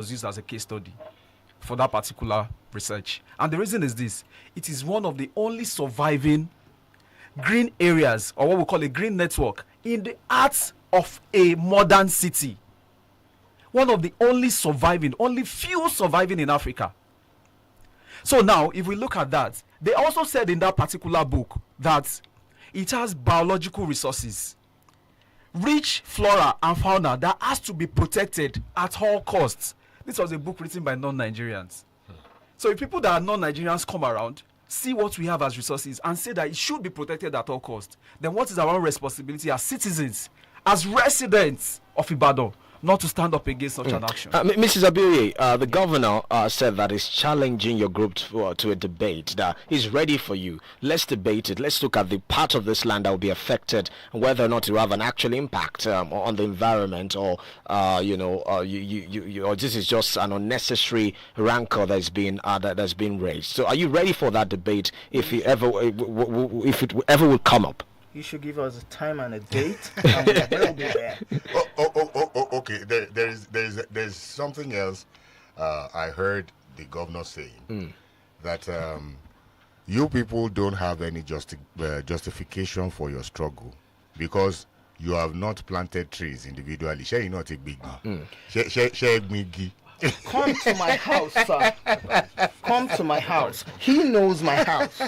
was used as a case study for that particular research. And the reason is this: it is one of the only surviving green areas, or what we call a green network, in the heart of a modern city. One of the only few surviving in Africa. So now, if we look at that, they also said in that particular book that it has biological resources, rich flora and fauna that has to be protected at all costs. This was a book written by non-Nigerians. So if people that are non-Nigerians come around, see what we have as resources, and say that it should be protected at all costs, then what is our own responsibility as citizens, as residents of Ibadan, not to stand up against such an action? Mrs. Abiyoye, the governor said that he's challenging your group to a debate, that he's ready for you. Let's debate it. Let's look at the part of this land that will be affected, and whether or not it will have an actual impact on the environment, or or this is just an unnecessary rancor that's been raised. So, are you ready for that debate if it ever will come up? You should give us a time and a date, and we'll be there. Okay. There's something else I heard the governor saying, that you people don't have any justification for your struggle because you have not planted trees individually. Shall you not take big? Share big. Come to my house, sir. Come to my house. He knows my house.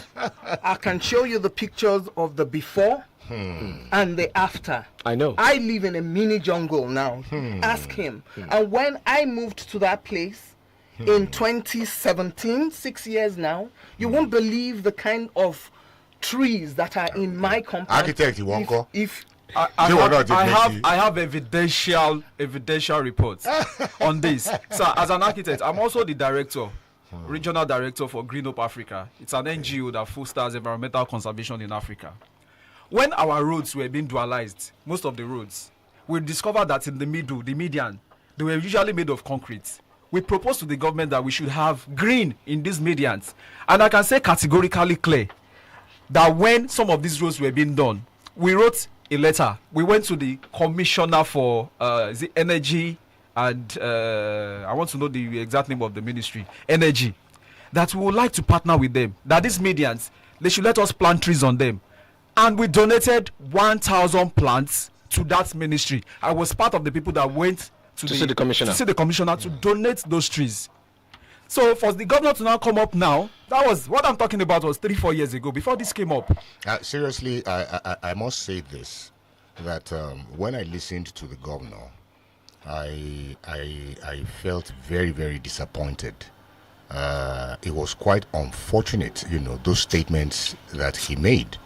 I can show you the pictures of the before and the after. I know. I live in a mini jungle now. Ask him. And when I moved to that place in 2017, 6 years now, you won't believe the kind of trees that are in my compound. Architect, you won't go? I have evidential reports on this. So, as an architect, I'm also the director, regional director for Green Hope Africa. It's an NGO that fosters environmental conservation in Africa. When our roads were being dualized, most of the roads, we discovered that in the middle, the median, they were usually made of concrete. We proposed to the government that we should have green in these medians. And I can say categorically clear that when some of these roads were being done, we wrote a letter. We went to the commissioner for the energy, and I want to know the exact name of the ministry, energy, that we would like to partner with them, that these medians, they should let us plant trees on them. And we donated 1,000 plants to that ministry. I was part of the people that went to see the commissioner to donate those trees. So for the governor to now come up now, that was what I'm talking about, was 3-4 years ago, before this came up. Seriously, I must say this, that when I listened to the governor, I felt very, very disappointed. It was quite unfortunate, those statements that he made,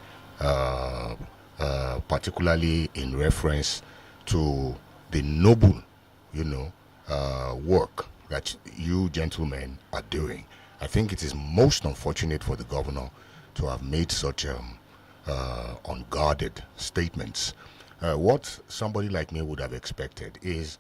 particularly in reference to the noble, work that you gentlemen are doing. I think it is most unfortunate for the governor to have made such unguarded statements. What somebody like me would have expected is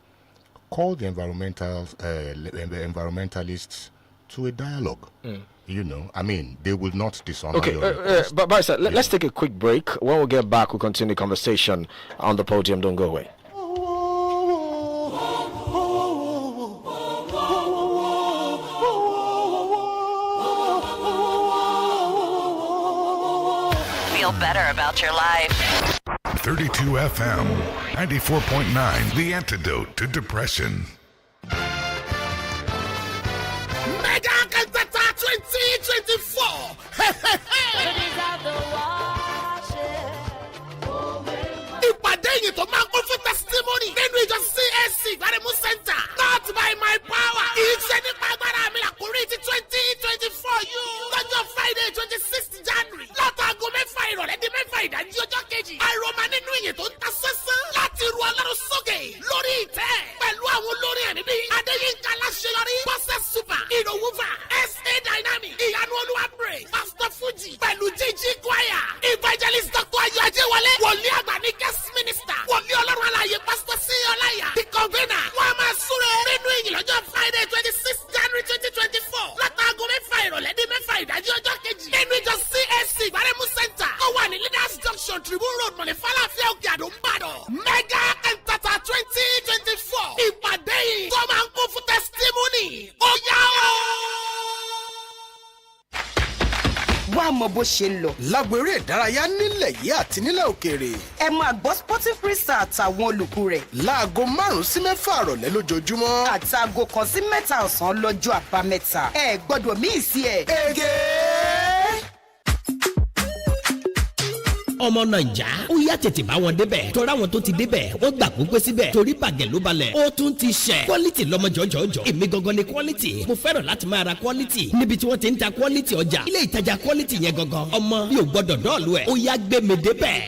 call the environmentalists to a dialogue. They will not dishonor your request. But sir, let's take a quick break. When we get back, we'll continue the conversation on the podium. Don't go away. Better about your life. 32 FM 94.9, the antidote to depression. Mega Cantata 2024. Ìpàdé yìí tó máa ń kún fún testimony nínú ìjọ CAC Gbaremu Center. Not by my power. Iṣẹ́ nípa agbára mi àkórí ti 2024 yìí. Lọ́jọ́ Friday 26th January. Látàgọ́ mẹ́fà ìrọ̀lẹ́ di mẹ́fà ìdájí ọjọ́ kejì. Àìrọ̀mà nínú ìyè tó ń ta sẹ́sẹ́. Láti ru Ọlọ́run sókè lórí ìtẹ́. Pẹ̀lú àwọn olórin ẹ̀mí bíi Adéyínká Aláṣeyọrí, Bọ́sẹ̀ Super, Ìròwúfà, S.A. Dynamic, Ìyanu Olúwa Praise, Pastor Fuji, pẹ̀lú Jíjí Choir, Evangelist Dr. Ayọ̀ Ajéwọlé, Wòlíì àgbà ní Guest Minister, Wòlíì Ọlọ́run Alààyè Pastor C. Ọláyà, The Convener. Wọ́n á máa súre nínú ìyìn lọ́jọ́ Friday 26 January 2024. Látàgọ́ mẹ́fà ìrọ̀lẹ́ di mẹ́fà ìdájí ọjọ́ kejì. Nínú ìjọ CAC Gbaremu Center. Ó wà ní Leaders Junction, Tribune Road, Mọ̀lẹ́fàlàfíà Òkè Àdó, Ìbàdàn. Mega Cantata 2024. Ìpàdé yìí tó máa ń kún fún testimony. ó yá o. wá mọ bó ṣe ń lọ. lágbo eré ìdárayá nílẹ̀ yìí àti nílẹ̀ òkèèrè. ẹ máa gbọ́ Sporting Crystal àtàwọn olùkú rẹ̀. láago 5 sí 6 àrọ̀lẹ́ lójoojúmọ́. àtàgò 1 sí 7 ọ̀sán lọ́jọ́ àbámẹ́ta. ẹ gbọ́dọ̀ míì sí ẹ. ege. ọmọ nàìjà ó yá tètè bá wọn débẹ̀ tọ́ra wọn tó ti débẹ̀ wọ́n gbà púpẹ́ síbẹ̀ torí bàgẹ́ ló balẹ̀ ó tún ti ṣẹ̀ quality lọ́mọ jọjọjọ èmi gangan ni quality mo fẹ́ràn láti máa ra quality níbi tí wọ́n ti ń ta quality ọjà ilé ìtajà quality yẹn gangan ọmọ mi ò gbọ́dọ̀ dọ́ọ̀lù ẹ̀ ó yá gbé mi débẹ̀.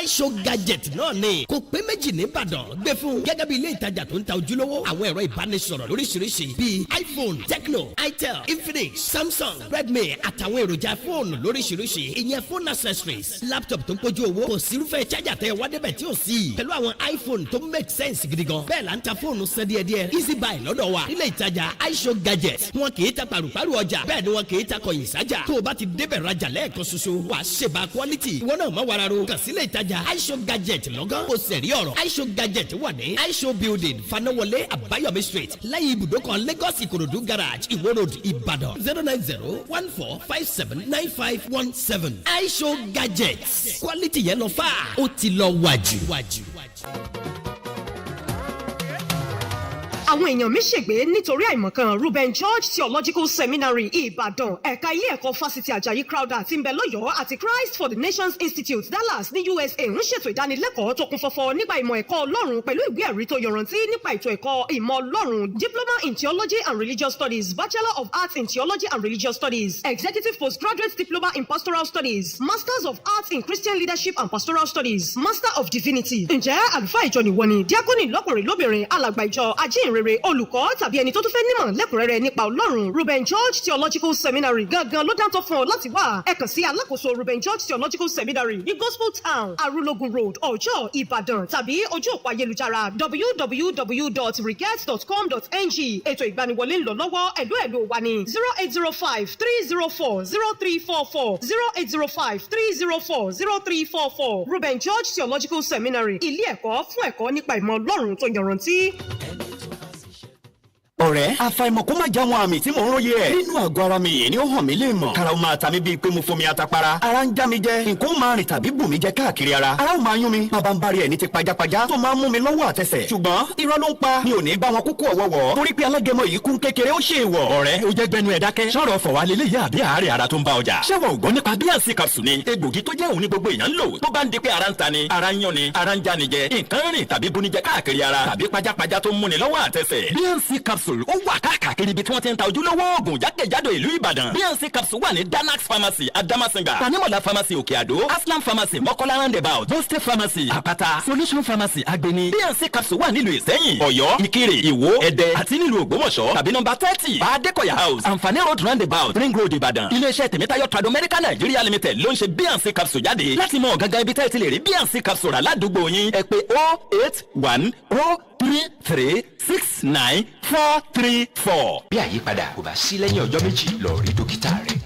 iShow gadget náà ni kò pé méjì nìbàdàn gbé fún gẹ́gẹ́ bí ilé ìtajà tó ń ta ojúlówó àwọn ẹ̀rọ ìbánisọ̀rọ̀ lóríṣiríṣi bíi iPhone, Tecno, INT'L, Infinix, Samsung, Redmi àtàwọn èròjà fóònù lóríṣiríṣi ìyẹn phone accessories laptop tó ń kojú owó kò sírúfẹ́ charger tẹ wá débẹ̀ tí ò sí pẹ̀lú àwọn iPhone tó make sense gidi gan bẹ́ẹ̀ là ń ta fóònù san díẹ̀díẹ̀ easy buy lọ́dọ̀ wa ilé ìtajà iShow gadget wọn kì í ta pàrùpàrù ọjà bẹ́ẹ̀ ni wọn kì í ta kọ̀yìn sájà tó o bá ti débẹ̀ rajà lẹ́ẹ̀kan ṣoṣo wàá ṣèbá quality ìwọ náà má wàrà ro kàn sílé ìtajà iShow gadget lọ́gán kò sẹ̀rí ọ̀rọ̀ iShow gadget wà ní iShow building fanawọlé àbáyọ̀mí street lẹ́yìn ibùdókọ̀ Lagos ìkòròdú garage ìwó road ìbàdàn 09014579517 iShow gadget quality yẹn lọ fà ó ti lọ wájú. àwọn èèyàn mi ṣègbè nítorí àìmọ̀kan Ruben George Theological Seminary Ìbàdàn ẹ̀ka ilé ẹ̀kọ́ fásitì Àjàyí Crowther tí ń bẹ lọ́yọ̀ọ́ àti Christ for the Nations Institute Dallas ní USA ń ṣètò ìdánilẹ́kọ̀ọ́ tó kún fọ́fọ́ nípa ìmọ̀ ẹ̀kọ́ Ọlọ́run pẹ̀lú ìwé ẹ̀rí tó yọrantí nípa ètò ẹ̀kọ́ ìmọ̀ Ọlọ́run Diploma in Theology and Religious Studies, Bachelor of Arts in Theology and Religious Studies, Executive Postgraduate Diploma in Pastoral Studies, Masters of Arts in Christian Leadership and Pastoral Studies, Master of Divinity. Ǹjẹ́ àlùfáà ìjọ nìwọ ni díákónì lọ́kùnrin lóbìnrin alàgbà ìjọ ajínrere olùkọ́ tàbí ẹni tó tún fẹ́ nímọ̀ lẹ́kùnrẹ́rẹ́ nípa Ọlọ́run Ruben George Theological Seminary gangan ló dáńtọ́ fún ọ láti wá ẹ kàn sí alákòóso Ruben George Theological Seminary ní Gospel Town Arúlógún Road Ọ̀jọ́ Ìbàdàn tàbí ojú òpó ayélujára www.riget.com.ng ètò ìgbaniwọlé ń lọ lọ́wọ́ ẹ̀lú wa ní 08053040344 08053040344 Ruben George Theological Seminary ilé ẹ̀kọ́ fún ẹ̀kọ́ nípa ìmọ̀ Ọlọ́run tó yanrantí. ọ̀rẹ́ àfàìmọ̀ kó má já wọn àmì tí mò ń róye ẹ̀ nínú àgọ́ ara mi yìí ni ó hàn mí lè mọ̀ kára ó máa ta mí bíi pé mo fomi atapara ara ń já mi jẹ nǹkan ó máa rìn tàbí bù mí jẹ káàkiri ara ó máa yún mi bàbá ń bari ẹ̀ ní ti pajápajá tó máa ń mú mi lọ́wọ́ àtẹsẹ̀ ṣùgbọ́n irọ́ ló ń pa mi ò ní bá wọn kúkú ọ̀wọ́wọ́ torí pé alágẹmọ yìí kún kékeré ó ṣe ìwọ̀ ọ̀rẹ́ ó jẹ́ gbẹnu ẹ̀ dákẹ́ sọ̀rọ̀ fọ̀ wá lélẹ̀ yá àbí àárẹ̀ ara tó ń bá ọjà ṣẹ́wọ̀ ògbọ́n nípa bíànsì capsule ni egbògi tó jẹ́ òun ní gbogbo èèyàn ń lò tó bá ń di pé ara ń ta ni ara ń yán ni ara ń já ni jẹ nǹkan rìn tàbí bunijẹ káàkiri ara tàbí pajápajá tó ń múni lọ́wọ́ àtẹsẹ̀ bíànsì capsule ó wà káàkiri ibi tí wọ́n ti ń ta ojúlówó oògùn jákèjádò ìlú Ìbàdàn bíànsì capsule wà ní Danax pharmacy Adamasinga Tanimola pharmacy Òkè Àdó Aslam pharmacy Mọ́kọ́lá roundabout Boste pharmacy Àpáta Solution pharmacy Agbeni bíànsì capsule wà nílùú Ìsẹ́yìn Ọ̀yọ́ Ìkirè Ìwó Ẹdẹ àti nílùú Ògbómọ̀ṣọ́ tàbí nọ́mbà 30 Adékọ̀yà house Àǹfààní road roundabout Ring Road Ìbàdàn iléeṣẹ́ Tèmítáyọ̀ Trado Medical Nigeria Limited ló ń ṣe bíànsì capsule jáde láti mọ gangan ibi tẹ́ ti lè rí bíànsì capsule rà ládùúgbò yín ẹ pè 08103369434. bí àyípadà kò bá sí lẹ́yìn ọjọ́ méjì lọ rí dókítà rẹ̀.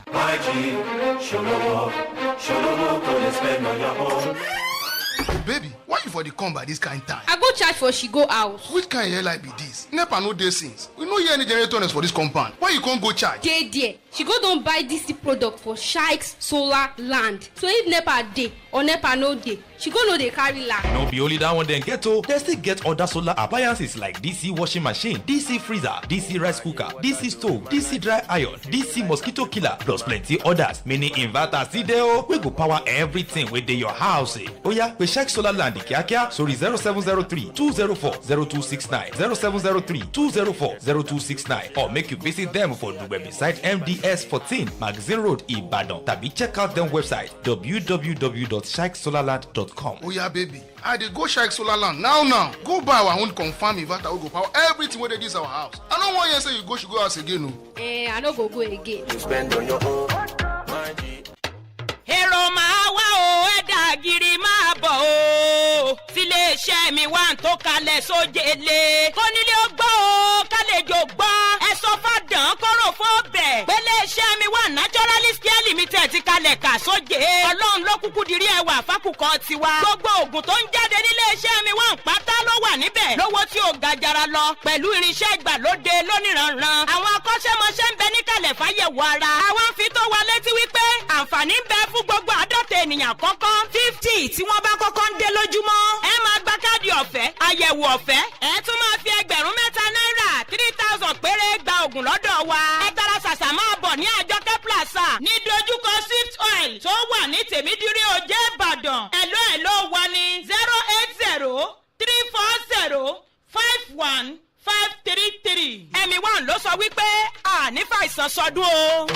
Baby, why you for the come by this kind time? I go charge for she go house. Which kind hair like be this? NEPA no dey since. We no hear any generators for this compound. Why you can't go charge? Dey there. She go don buy DC product for Shikes Solar Land. So if NEPA dey or NEPA no dey, she go no dey carry land. No be only that one dem get o. Dem still get other solar appliances like DC washing machine, DC freezer, DC rice cooker, DC stove, DC dry iron, DC mosquito killer plus plenty others. Many inverters still dey o wey go power everything wey dey your house. Oya, we Shikes Solar Land kíákíá sórí 0703-204-0269 0703-204-0269 or make you visit them for Dugbe beside MDS 14 Magazine Road Ibadan tàbí check out them website www.shikessolarland.com. Oya baby, I dey go Shikes Solar Land now. Go buy our own confirm inverter wey go power everything wey dey this our house. I no wan hear say you go house again o. I no go again. You spend on your own. èrò máa wá o ẹ̀dá gírí máa bọ̀ o síléeṣẹ́ mi wà ń tó kalẹ̀ sójèlé kónílé ó gbọ́ o kálejò gbọ́ ẹ sọ fàdán kóró fọ́ọ̀bẹ̀ péléeṣẹ́ mi wà Naturalist Care Limited ti kalẹ̀ kà sóje ọlọ́run ló kúkú dirí ẹwà fákùkọ tiwa gbogbo oògùn tó ń jáde níléeṣẹ́ mi wà ń pátá ló wà níbẹ̀ lówó tí ò ga jara lọ pẹ̀lú irinṣẹ́ ìgbàlódé lóníranran láyẹ̀wò ara. Àwọn fi tó wa létí wípé àǹfààní ń bẹ fún gbogbo àádọ́ta ènìyàn kọ́kọ́ 50 tí wọ́n bá kọ́kọ́ ń dé lójúmọ́. Ẹ máa gba káàdì ọ̀fẹ́, àyẹ̀wò ọ̀fẹ́. Ẹ tún máa fi ẹgbẹ̀rún mẹ́ta náírà 3000 péré gba oògùn lọ́dọ̀ wa. Ẹ tara ṣàṣà máa bọ̀ ní Àjọkẹ́ Plaza ní dojúkọ Swift Oil tó wà ní Tèmídìrí Òjé Ìbàdàn. Ẹ̀ló wa ní 08034305133. Ẹ̀mí one ló sọ wípé nífà ìsàn sọdún o.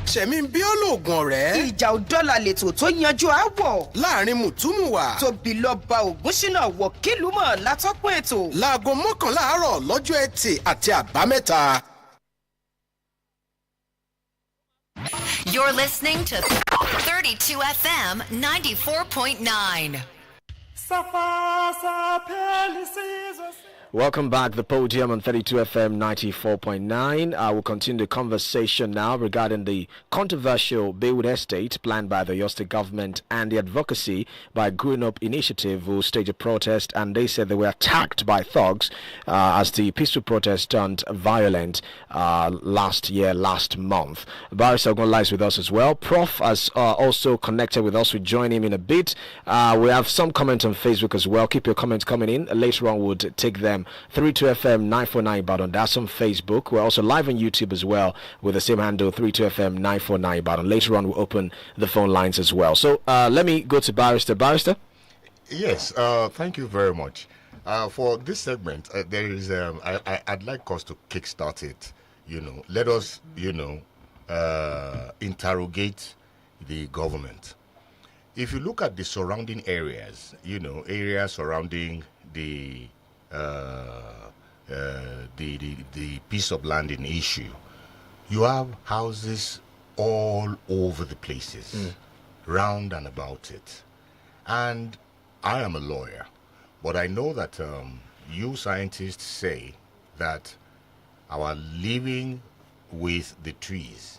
Ṣẹ̀mí bí olóògùn ọ̀rẹ́. Ìjà òdọ́là lètò tó yanjú àwọ̀. Láàrin mùtúmùwà. Tóbi lọ́ba Ògúnṣínà wọ̀kìlúmọ̀ látọ́kùn ètò. Láago 11 àárọ̀ lọ́jọ́ Ẹtì àti Àbámẹ́ta. You're listening to 32 FM 94.9. Welcome back. The Podium on 32 FM 94.9. I will continue the conversation now regarding the controversial Baywood Estate planned by the Oyo State government and the advocacy by Growing Up Initiative, who staged a protest, and they said they were attacked by thugs as the peaceful protest turned violent last month. Barrister Ogun lies with us as well. Prof has also connected with us. We'll join him in a bit. We have some comments on Facebook as well. Keep your comments coming in. Later on, we'll take them. 32FM 949 Ibadan. That's on Facebook. We're also live on YouTube as well with the same handle, 32FM 949 Ibadan. Later on, we'll open the phone lines as well. So let me go to Barrister. Barrister? Yes, thank you very much. For this segment, there is I'd like us to kickstart it. Let us interrogate the government. If you look at the surrounding areas, areas surrounding the piece of land in issue, you have houses all over the places, round and about it. And I am a lawyer, but I know that you scientists say that our living with the trees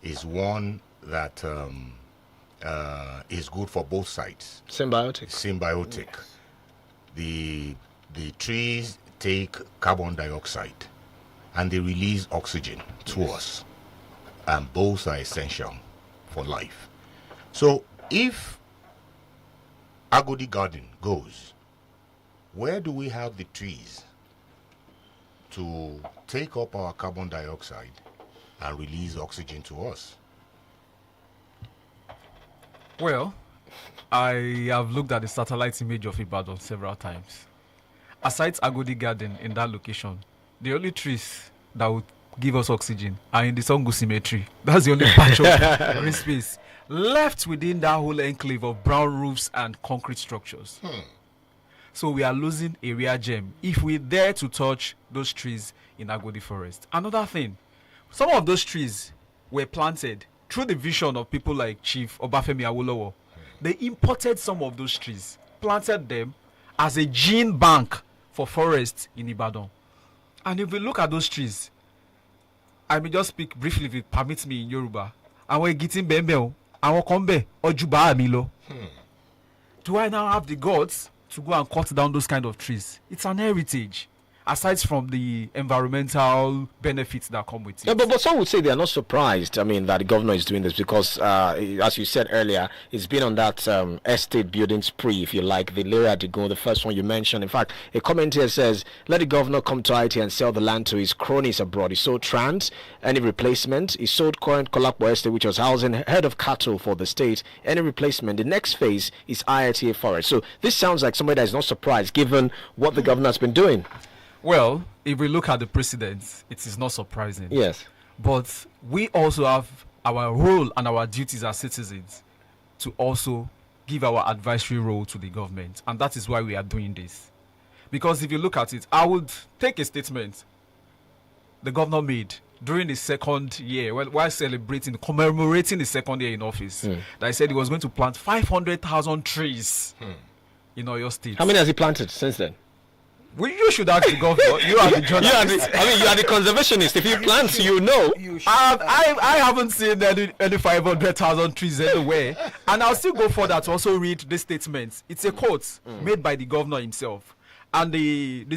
is one that is good for both sides. Symbiotic. Yes. The trees take carbon dioxide and they release oxygen to us, and both are essential for life. So if Agodi Garden goes, where do we have the trees to take up our carbon dioxide and release oxygen to us? Well, I have looked at the satellite image of Ibadan several times. Aside Agodi Garden in that location, the only trees that would give us oxygen are in the Songu Cemetery. That's the only patch of green space left within that whole enclave of brown roofs and concrete structures. So we are losing a rare gem if we dare to touch those trees in Agodi Forest. Another thing, some of those trees were planted through the vision of people like Chief Obafemi Awolowo. They imported some of those trees, planted them as a gene bank for forests in Ibadan. And if we look at those trees, I may just speak briefly if it permits me in Yoruba. Àwọn igi bembe, àwọn kombe, ojuba amilo. Do I now have the guts to go and cut down those kind of trees? It's an heritage. Aside from the environmental benefits that come with it. Yeah, but some would say they are not surprised, that the governor is doing this because, as you said earlier, it's been on that estate building spree, if you like, the Leria Digo, the first one you mentioned. In fact, a comment here says, let the governor come to IT and sell the land to his cronies abroad. He sold Trans, any replacement. He sold current Kolakbo Estate, which was housing head of cattle for the state. Any replacement. The next phase is IITA Forest. So this sounds like somebody that is not surprised, given what the governor has been doing. Well, if we look at the precedents, it is not surprising. Yes. But we also have our role and our duties as citizens to also give our advisory role to the government. And that is why we are doing this. Because if you look at it, I would take a statement the governor made during his second year, while commemorating his second year in office, that he said he was going to plant 500,000 trees in Oyo State. How many has he planted since then? Well, you should ask the governor. You are the journalist. You are the conservationist. If you plant, you know. I haven't seen any 500,000 trees anywhere. And I'll still go further to also read this statement. It's a quote made by the governor himself. And the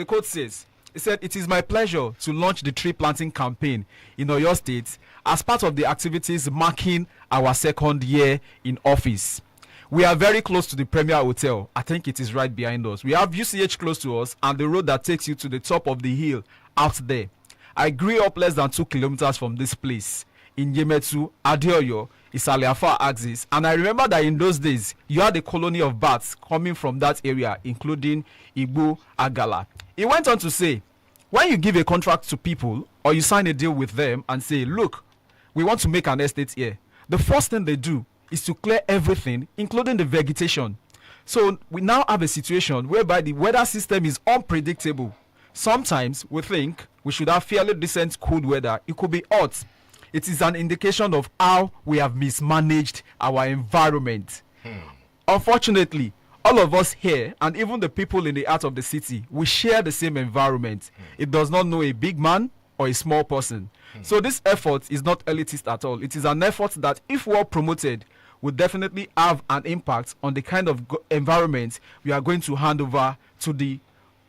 quote says, He said, "It is my pleasure to launch the tree planting campaign in Oyo State as part of the activities marking our second year in office. We are very close to the Premier Hotel. I think it is right behind us. We have UCH close to us and the road that takes you to the top of the hill out there. I grew up less than 2 kilometers from this place in Yemetu, Adeoyo, Isaliafa axis. And I remember that in those days, you had a colony of bats coming from that area, including Igbo, Agala." He went on to say, "When you give a contract to people or you sign a deal with them and say, look, we want to make an estate here, the first thing they do is to clear everything, including the vegetation. So we now have a situation whereby the weather system is unpredictable. Sometimes we think we should have fairly decent cold weather. It could be hot. It is an indication of how we have mismanaged our environment. Unfortunately, all of us here and even the people in the heart of the city, we share the same environment. It does not know a big man or a small person. So this effort is not elitist at all. It is an effort that, if well promoted, will definitely have an impact on the kind of environment we are going to hand over to the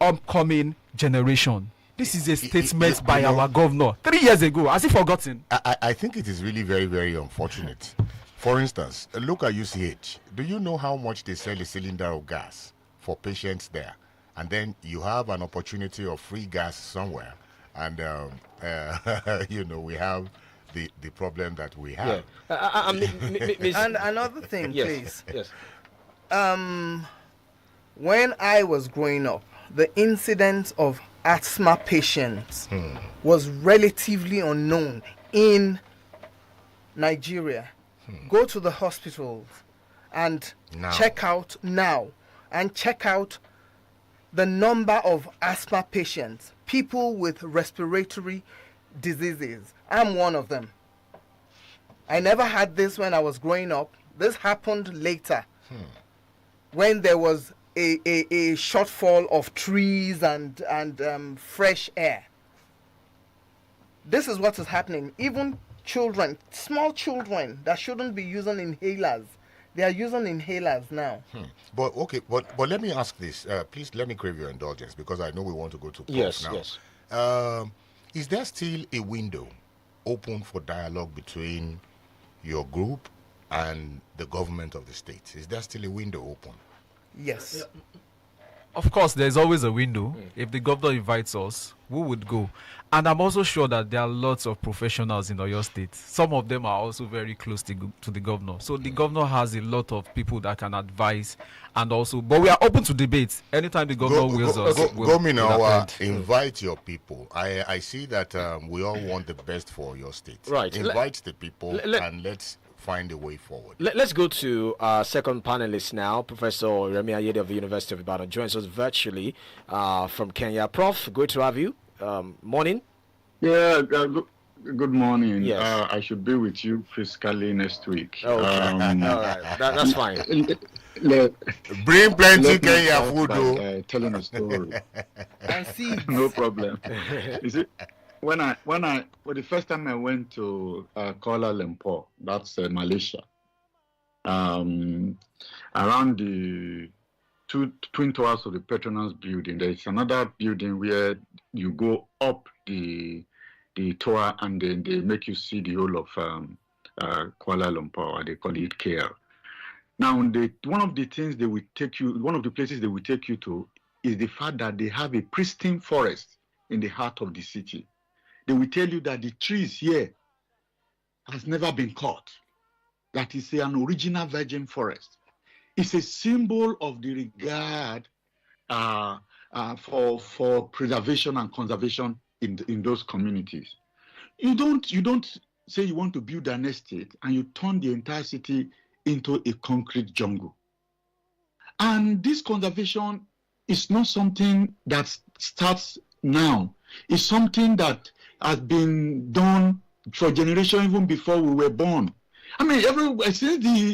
upcoming generation." This is a statement by our governor 3 years ago. Has he forgotten? I think it is really very, very unfortunate. For instance, look at UCH. Do you know how much they sell a cylinder of gas for patients there? And then you have an opportunity of free gas somewhere. And, we have the problem that we have. Yeah. And another thing, please. Yes. When I was growing up, the incidence of asthma patients was relatively unknown in Nigeria. Go to the hospitals and check out the number of asthma patients, people with respiratory diseases. I'm one of them. I never had this when I was growing up. This happened later when there was a shortfall of trees and fresh air. This is what is happening. Even children, small children that shouldn't be using inhalers, they are using inhalers now. But let me ask this. Please let me crave your indulgence because I know we want to go to Prof now. Yes. Is there still a window open for dialogue between your group and the government of the state? Is there still a window open? Yes. Of course, there's always a window. If the governor invites us, we would go. And I'm also sure that there are lots of professionals in Oyo State. Some of them are also very close to the governor. So the governor has a lot of people that can advise and also. But we are open to debate. Anytime the governor wills us, we'll invite your people. I see that we all want the best for your state. Right. Invite the people and let's find a way forward. Let's go to our second panelist now. Professor Remi Ayede of the University of Ibadan joins us virtually from Kenya. Prof, good to have you. Morning. Yeah, good morning. Yes. I should be with you physically next week. Okay. All right. That's fine. Bring plenty Kenya food, though. Telling a story. And see. No problem. You see, when the first time I went to Kuala Lumpur, that's Malaysia, around the Twin Towers of the Petronas building, there is another building where you go up the tower and then they make you see the whole of Kuala Lumpur, they call it KL. Now, one of the places they will take you to is the fact that they have a pristine forest in the heart of the city. They will tell you that the trees here has never been cut. That is an original virgin forest. It's a symbol of the regard for preservation and conservation in those communities. You don't say you want to build an estate and you turn the entire city into a concrete jungle. And this conservation is not something that starts now. It's something that has been done for generations even before we were born. I mean,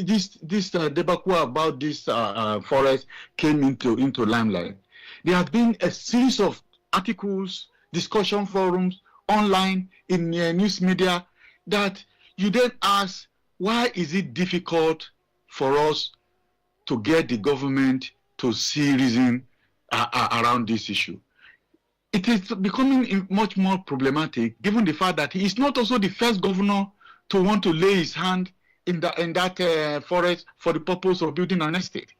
this debacle about this forest came into limelight. There have been a series of articles, discussion forums, online, in news media, that you then ask, why is it difficult for us to get the government to see reason around this issue? it is becoming much more problematic, given the fact that he is not also the first governor to want to lay his hand in that forest for the purpose of building an estate.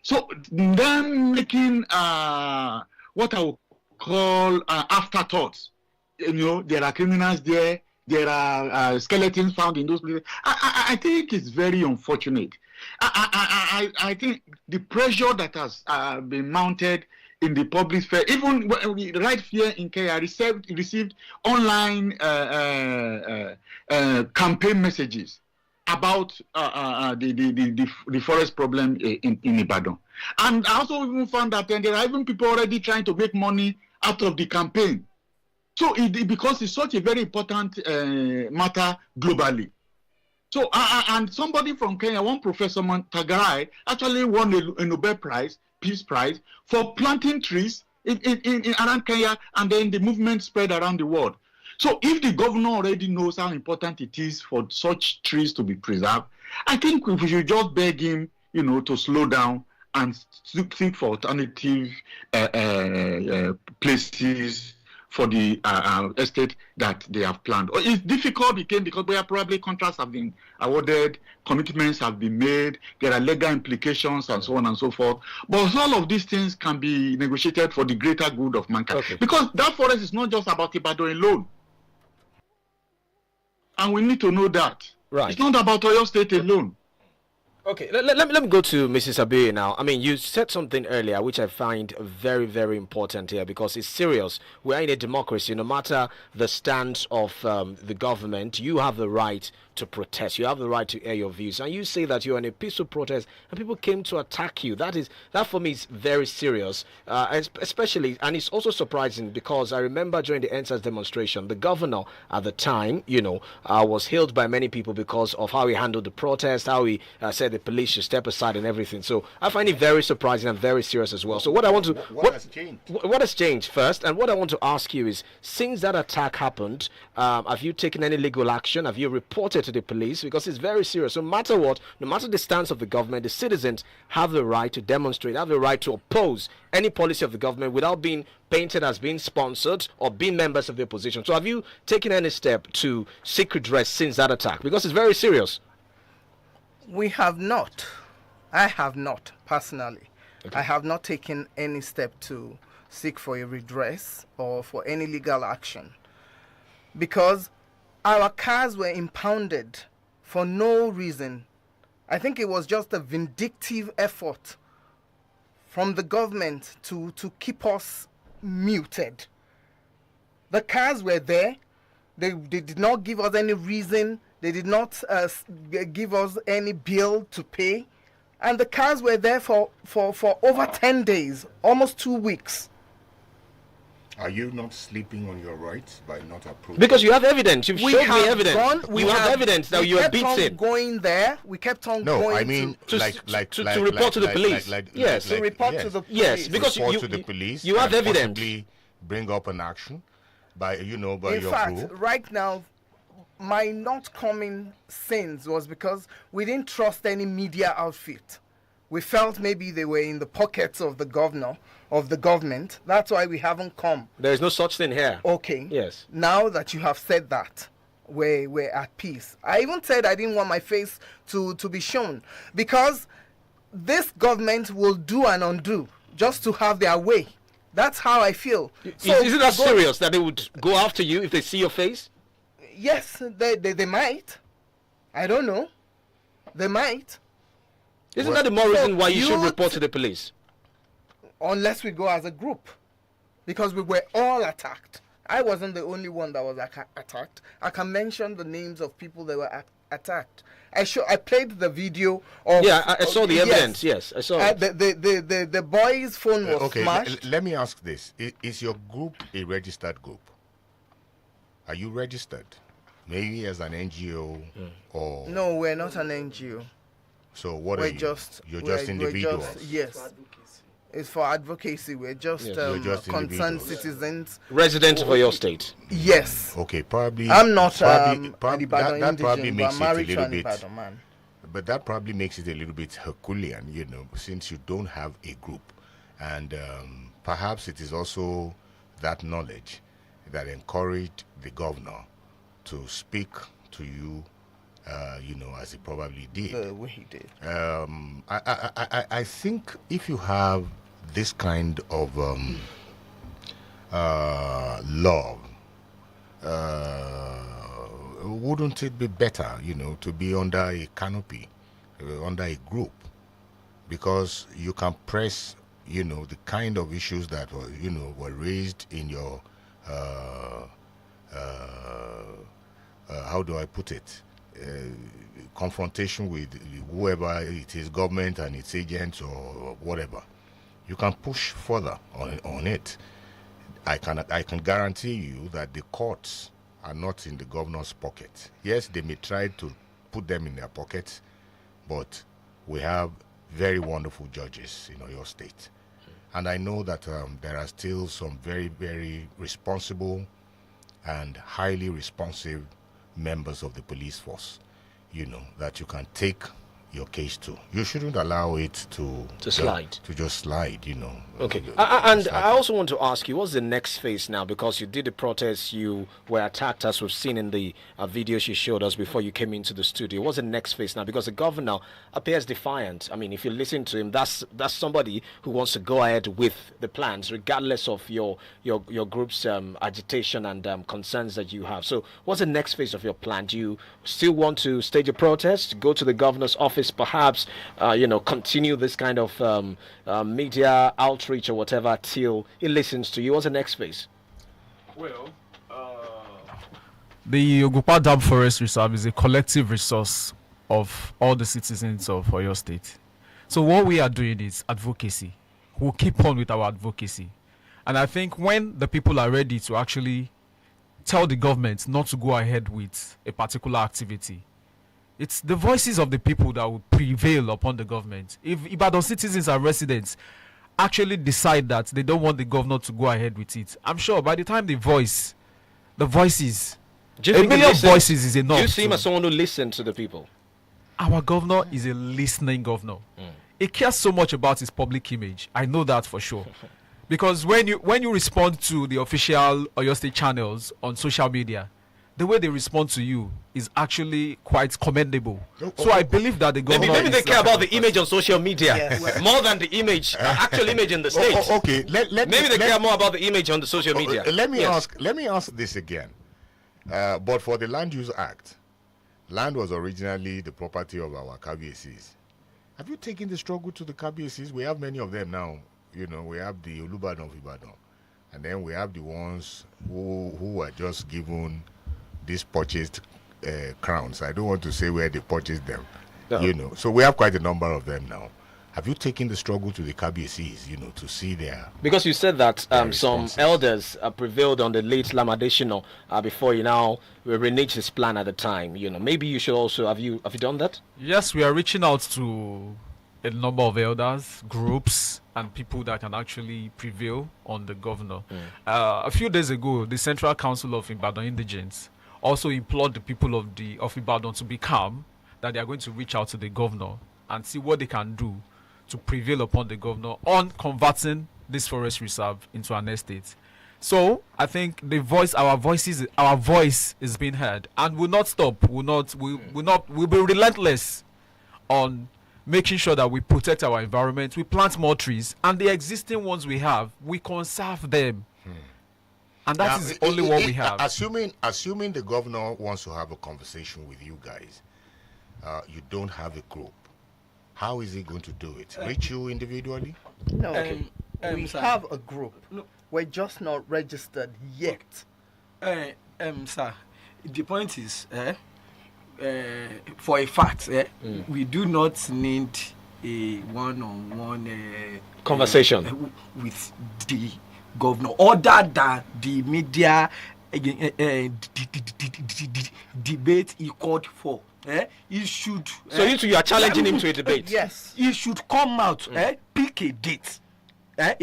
So them making what I would call afterthoughts. There are criminals there. There are skeletons found in those places. I think it's very unfortunate. I think the pressure that has been mounted in the public sphere, even right here in Kenya, received online campaign messages about the forest problem in Ibadan. And I also even found that there are even people already trying to make money out of the campaign. So because it's such a very important matter globally. So and somebody from Kenya, one Professor Tagarai, actually won a Nobel Prize, Peace Prize, for planting trees in around Kenya, and then the movement spread around the world. So if the governor already knows how important it is for such trees to be preserved, I think we should just beg him, to slow down and seek for alternative places for the estate that they have planned. It's difficult because where probably contracts have been awarded, commitments have been made, there are legal implications and so on and so forth. But all of these things can be negotiated for the greater good of mankind. Okay. Because that forest is not just about Ibadan alone. And we need to know that. Right. It's not about Oyo State alone. Okay, let me go to Mrs. Abiy now. I mean, you said something earlier which I find very, very important here because it's serious. We are in a democracy. No matter the stance of the government, you have the right to protest. You have the right to air your views. And you say that you're in a peaceful protest and people came to attack you. That for me is very serious, especially, and it's also surprising because I remember during the NSAS demonstration, the governor at the time, was hailed by many people because of how he handled the protest, how he said the police should step aside and everything. So I find it very surprising and very serious as well. So what has changed? What has changed first? And what I want to ask you is, since that attack happened, have you taken any legal action? Have you reported to the police? Because it's very serious. So no matter what, no matter the stance of the government, the citizens have the right to demonstrate, have the right to oppose any policy of the government without being painted as being sponsored or being members of the opposition. So have you taken any step to seek redress since that attack? Because it's very serious. We have not. I have not, personally. Okay. I have not taken any step to seek for a redress or for any legal action. Because our cars were impounded for no reason. I think it was just a vindictive effort from the government to keep us muted. The cars were there. They did not give us any reason. They did not give us any bill to pay. And the cars were there for over 10 days, almost 2 weeks. Are you not sleeping on your rights by not approving? Because you have evidence. You've shown me evidence. You have evidence that you are beaten. We kept on going there. We kept on going. No, I mean to report to the police. Yes, to report to the police. Yes, because report to the police. You have evidence. Bring up an action by by your group. In fact, right now, my not coming sins was because we didn't trust any media outfit. We felt maybe they were in the pockets of the governor, of the government. That's why we haven't come. There is no such thing here. Okay. Yes. Now that you have said that, we're at peace. I even said I didn't want my face to be shown because this government will do and undo just to have their way. That's how I feel. So is it that serious that they would go after you if they see your face? Yes, they might. I don't know. They might. Isn't that the more reason why you should report to the police? Unless we go as a group. Because we were all attacked. I wasn't the only one that was attacked. I can mention the names of people that were attacked. I played the video of... Yeah, I saw the evidence. Yes, I saw it. The boy's phone was smashed. Let me ask this. Is your group a registered group? Are you registered? Maybe as an NGO or... No, we're not an NGO. So what are you? You're just individuals. Yes. It's for advocacy. We're just, concerned citizens. Residents of your state. Yes. Okay, probably. I'm not that probably makes it a little bit. But that probably makes it a little bit Herculean, since you don't have a group, and perhaps it is also that knowledge that encouraged the governor to speak to you, as he probably did. The way he did. I think if you have this kind of love, wouldn't it be better, to be under a canopy, under a group? Because you can press, the kind of issues that were raised in your, how do I put it, confrontation with whoever it is, government and its agents or whatever. You can push further on it. I can guarantee you that the courts are not in the governor's pocket. Yes, they may try to put them in their pockets, but we have very wonderful judges in your state. And I know that there are still some very, very responsible and highly responsive members of the police force, that you can take your case to. You shouldn't allow it to slide. To just slide, Okay. And I also want to ask you, what's the next phase now? Because you did the protest, you were attacked, as we've seen in the videos you showed us before you came into the studio. What's the next phase now? Because the governor appears defiant. I mean, if you listen to him, that's somebody who wants to go ahead with the plans, regardless of your group's agitation and concerns that you have. So what's the next phase of your plan? Do you still want to stage a protest, go to the governor's office, perhaps, continue this kind of media outreach or whatever till he listens to you? What's the next phase? Well, the Ogupa Dam Forest Reserve is a collective resource of all the citizens of Oyo State. So what we are doing is advocacy. We'll keep on with our advocacy. And I think when the people are ready to actually tell the government not to go ahead with a particular activity, it's the voices of the people that will prevail upon the government. If Ibadan citizens and residents actually decide that they don't want the governor to go ahead with it, I'm sure by the time the voices, a million voices is enough. Do you see him as someone who listens to the people? Our governor is a listening governor. He cares so much about his public image. I know that for sure. Because when you respond to the official Oyo State channels on social media, the way they respond to you is actually quite commendable. So I believe that the government... Maybe they care about the image on social media more than the image, actual image in the state. Okay, maybe they care more about the image on the social media. Let me ask this again. But for the Land Use Act, land was originally the property of our KBACs. Have you taken the struggle to the KBACs? We have many of them now. We have the Olubadan of Ibadan. And then we have the ones who were just given these purchased crowns. I don't want to say where they purchased them. No. So we have quite a number of them now. Have you taken the struggle to the KBACs, to see their... Because you said that some elders prevailed on the late Lamadeshino before you now reneged his plan at the time. Maybe you should also... Have you done that? Yes, we are reaching out to a number of elders, groups, and people that can actually prevail on the governor. A few days ago, the Central Council of Ibadan Indigents also implored the people of Ibadan to be calm, that they are going to reach out to the governor and see what they can do to prevail upon the governor on converting this forest reserve into an estate. So I think our voice is being heard, and will not stop. We'll be relentless on making sure that we protect our environment. We plant more trees, and the existing ones we have, we conserve them. And that is only what we have. Assuming the governor wants to have a conversation with you guys, you don't have a group. How is he going to do it? Reach you individually? No. We have a group. No. We're just not registered yet. Sir, the point is, for a fact, we do not need a one-on-one conversation with the governor, other than the media debate he called for. He should. So you are challenging him to a debate. Yes. He should come out. Pick a date. A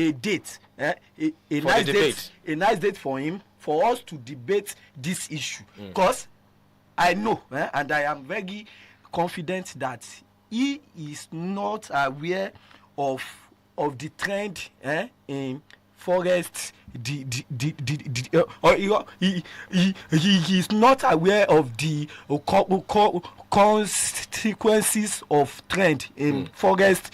nice date for him, for us to debate this issue. Because I know, and I am very confident that he is not aware of the trend in forest or he is not aware of the consequences of trend in forest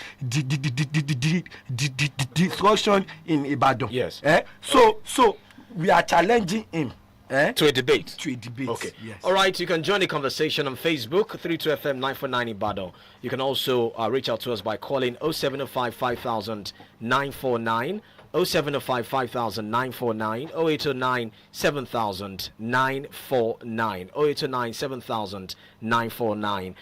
destruction in Ibadan. Yes. So we are challenging him. To a debate. Okay. Yes. All right. You can join the conversation on Facebook, 32FM 949 Ibadan. You can also reach out to us by calling 0705 5000 949, 0705 5000 949, 0809 7000 949, 0809 7000 949.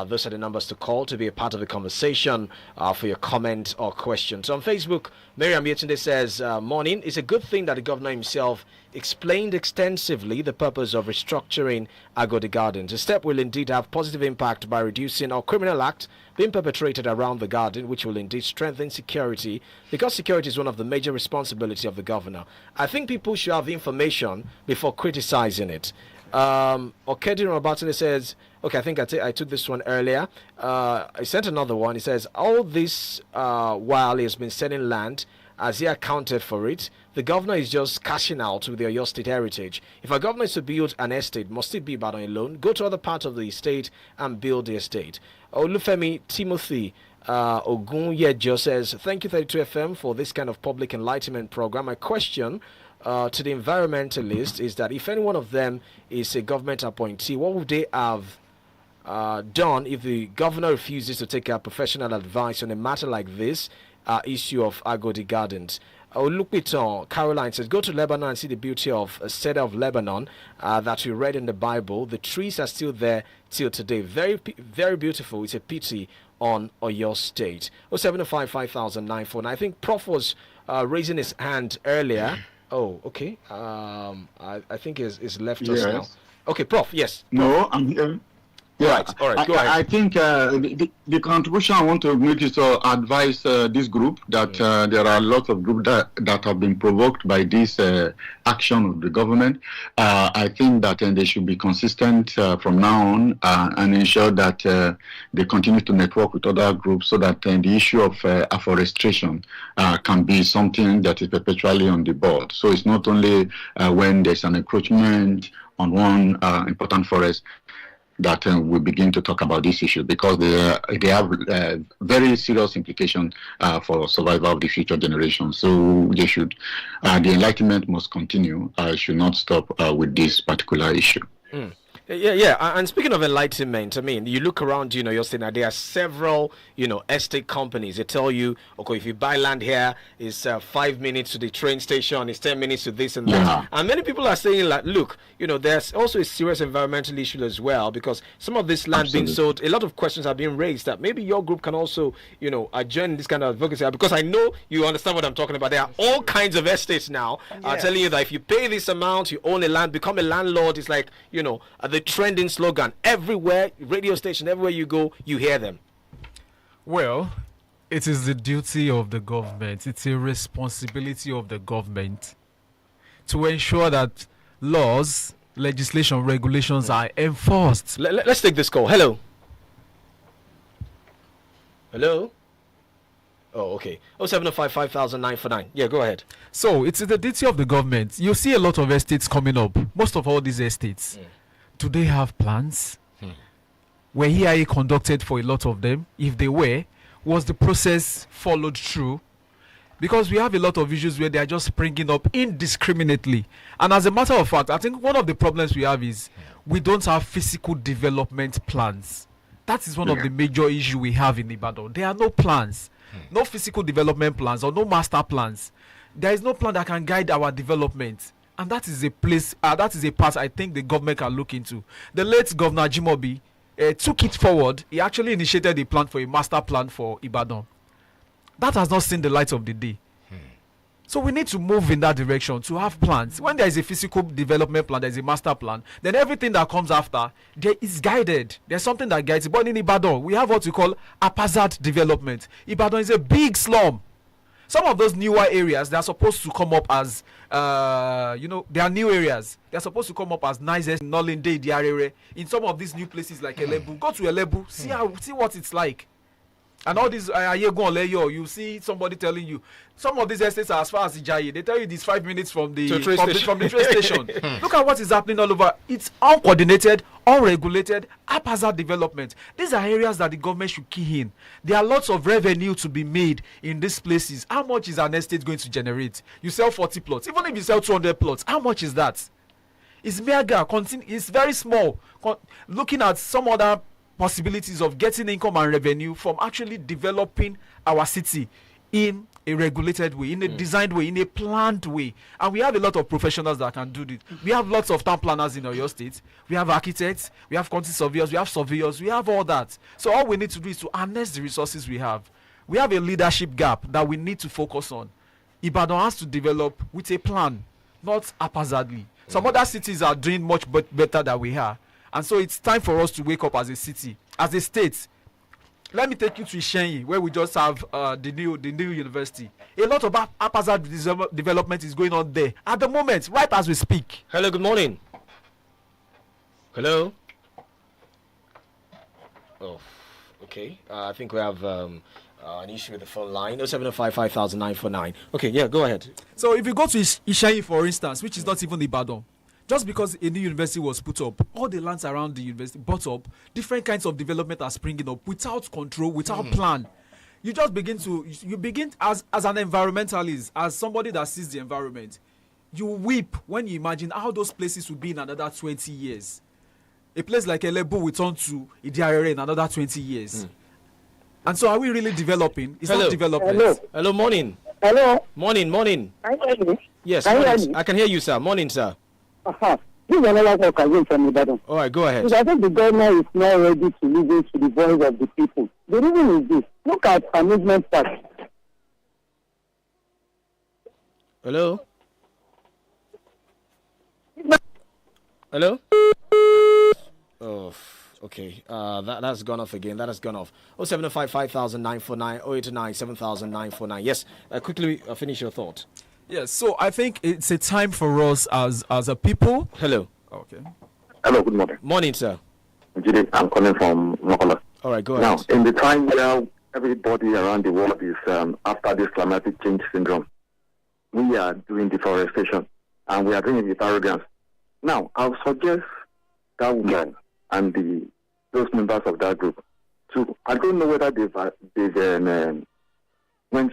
Those are the numbers to call to be a part of the conversation for your comment or question. So on Facebook, Miriam Yetunde says, morning. It's a good thing that the governor himself explained extensively the purpose of restructuring Agodi Gardens. The step will indeed have positive impact by reducing our criminal act being perpetrated around the garden, which will indeed strengthen security, because security is one of the major responsibilities of the governor. I think people should have information before criticizing it. Okedi Rabatine says, okay, I think I took this one earlier. I sent another one. He says, all this while he has been selling land, as he accounted for it, the governor is just cashing out with the Oyo State heritage. If a governor is to build an estate, must it be Ibadan alone? Go to other parts of the estate and build the estate. Olufemi Timothy Ogunyejo says, thank you 32FM for this kind of public enlightenment program. My question to the environmentalists is that if any one of them is a government appointee, what would they have done if the governor refuses to take a professional advice on a matter like this issue of Agodi Gardens? Olupiton Caroline says, go to Lebanon and see the beauty of a cedar of Lebanon that we read in the Bible. The trees are still there till today. Very, very beautiful. It's a pity on Oyo State. 0705 5000 949. I think Prof was raising his hand earlier. Oh, okay. I think he's left us now. Okay, Prof, yes. No, I'm here. Yeah, all right, go ahead. I think the contribution I want to make is to advise this group that there are lots of groups that have been provoked by this action of the government. I think that they should be consistent from now on and ensure that they continue to network with other groups so that the issue of afforestation can be something that is perpetually on the board. So it's not only when there's an encroachment on one important forest that we begin to talk about this issue, because they have very serious implications for survival of the future generations. So they should, the enlightenment must continue. Should not stop with this particular issue. Yeah. And speaking of enlightenment, I mean, you look around, you're saying that there are several, estate companies. They tell you, okay, if you buy land here, it's 5 minutes to the train station, it's 10 minutes to this and that. Yeah. And many people are saying, like, look, there's also a serious environmental issue as well, because some of this land being sold, a lot of questions are being raised that maybe your group can also, join this kind of advocacy, because I know you understand what I'm talking about. There are all kinds of estates now telling you that if you pay this amount, you own a land, become a landlord. It's like, the trending slogan everywhere, radio station, everywhere you go, you hear them. Well, it is the duty of the government, it's a responsibility of the government to ensure that laws, legislation, regulations are enforced. Let's take this call. Hello. Oh, okay. 0705 5000 949. Yeah, go ahead. So it's the duty of the government. You see a lot of estates coming up. Most of all these estates. Do they have plans? Were EIA conducted for a lot of them? If they were, was the process followed through? Because we have a lot of issues where they are just springing up indiscriminately. And as a matter of fact, I think one of the problems we have is we don't have physical development plans. That is one of the major issues we have in Ibadan. There are no plans, no physical development plans or no master plans. There is no plan that can guide our development. And that is a place, that is a part I think the government can look into. The late Governor Jimobi took it forward. He actually initiated a plan for a master plan for Ibadan. That has not seen the light of the day. So we need to move in that direction, to have plans. When there is a physical development plan, there is a master plan, then everything that comes after, there is guided. There's something that guides it. But in Ibadan, we have what we call haphazard development. Ibadan is a big slum. Some of those newer areas, they are supposed to come up as, they are new areas. They are supposed to come up as nicest Nolinde, Diarere. In some of these new places like Elebu, go to Elebu, see what it's like. And all these you see somebody telling you some of these estates are as far as Ijayi. They tell you this 5 minutes from the train station. Look at what is happening all over. It's uncoordinated, unregulated, haphazard development. These are areas that the government should key in. There are lots of revenue to be made in these places. How much is an estate going to generate? You sell 40 plots. Even if you sell 200 plots, how much is that? It's mega. It's very small. Looking at some other possibilities of getting income and revenue from actually developing our city in a regulated way, in a designed way, in a planned way. And we have a lot of professionals that can do this. We have lots of town planners in Oyo State. We have architects, we have quantity surveyors, we have surveyors, we have all that. So all we need to do is to harness the resources we have. We have a leadership gap that we need to focus on. Ibadan has to develop with a plan, not haphazardly. Some other cities are doing much better than we are. And so it's time for us to wake up as a city, as a state. Let me take you to Ishenyi, where we just have the new university. A lot of haphazard development is going on there at the moment, right as we speak. Hello, good morning. Hello. Oh, okay. I think we have an issue with the phone line. 070550949. Okay, yeah, go ahead. So if you go to Ishenyi, for instance, which is not even Ibadan, just because a new university was put up, all the lands around the university bought up, different kinds of development are springing up without control, without plan. You just begin as an environmentalist, as somebody that sees the environment, you weep when you imagine how those places will be in another 20 years. A place like Elebu will turn to Idiarere in another 20 years. And so are we really developing? It's not development. Hello, morning. Hello. Morning. Can you hear me? Yes, I can hear you, sir. Morning, sir. This is another occasion from Ibadan. All right, go ahead. Because I think the government is not ready to listen to the voice of the people. The reason is this. Look at amusement park. Hello? Hello? Oh, okay. That's gone off again. That has gone off. 075500949, 089700949. Yes, quickly finish your thought. Yes, so I think it's a time for us as a people. Hello. Okay. Hello, good morning. Morning, sir. I'm calling from Mokola. All right, go ahead. Now, in the time where everybody around the world is after this climatic change syndrome, we are doing deforestation, and we are doing it with arrogance. Now, I'll suggest that woman and those members of that group to, I don't know whether they've gone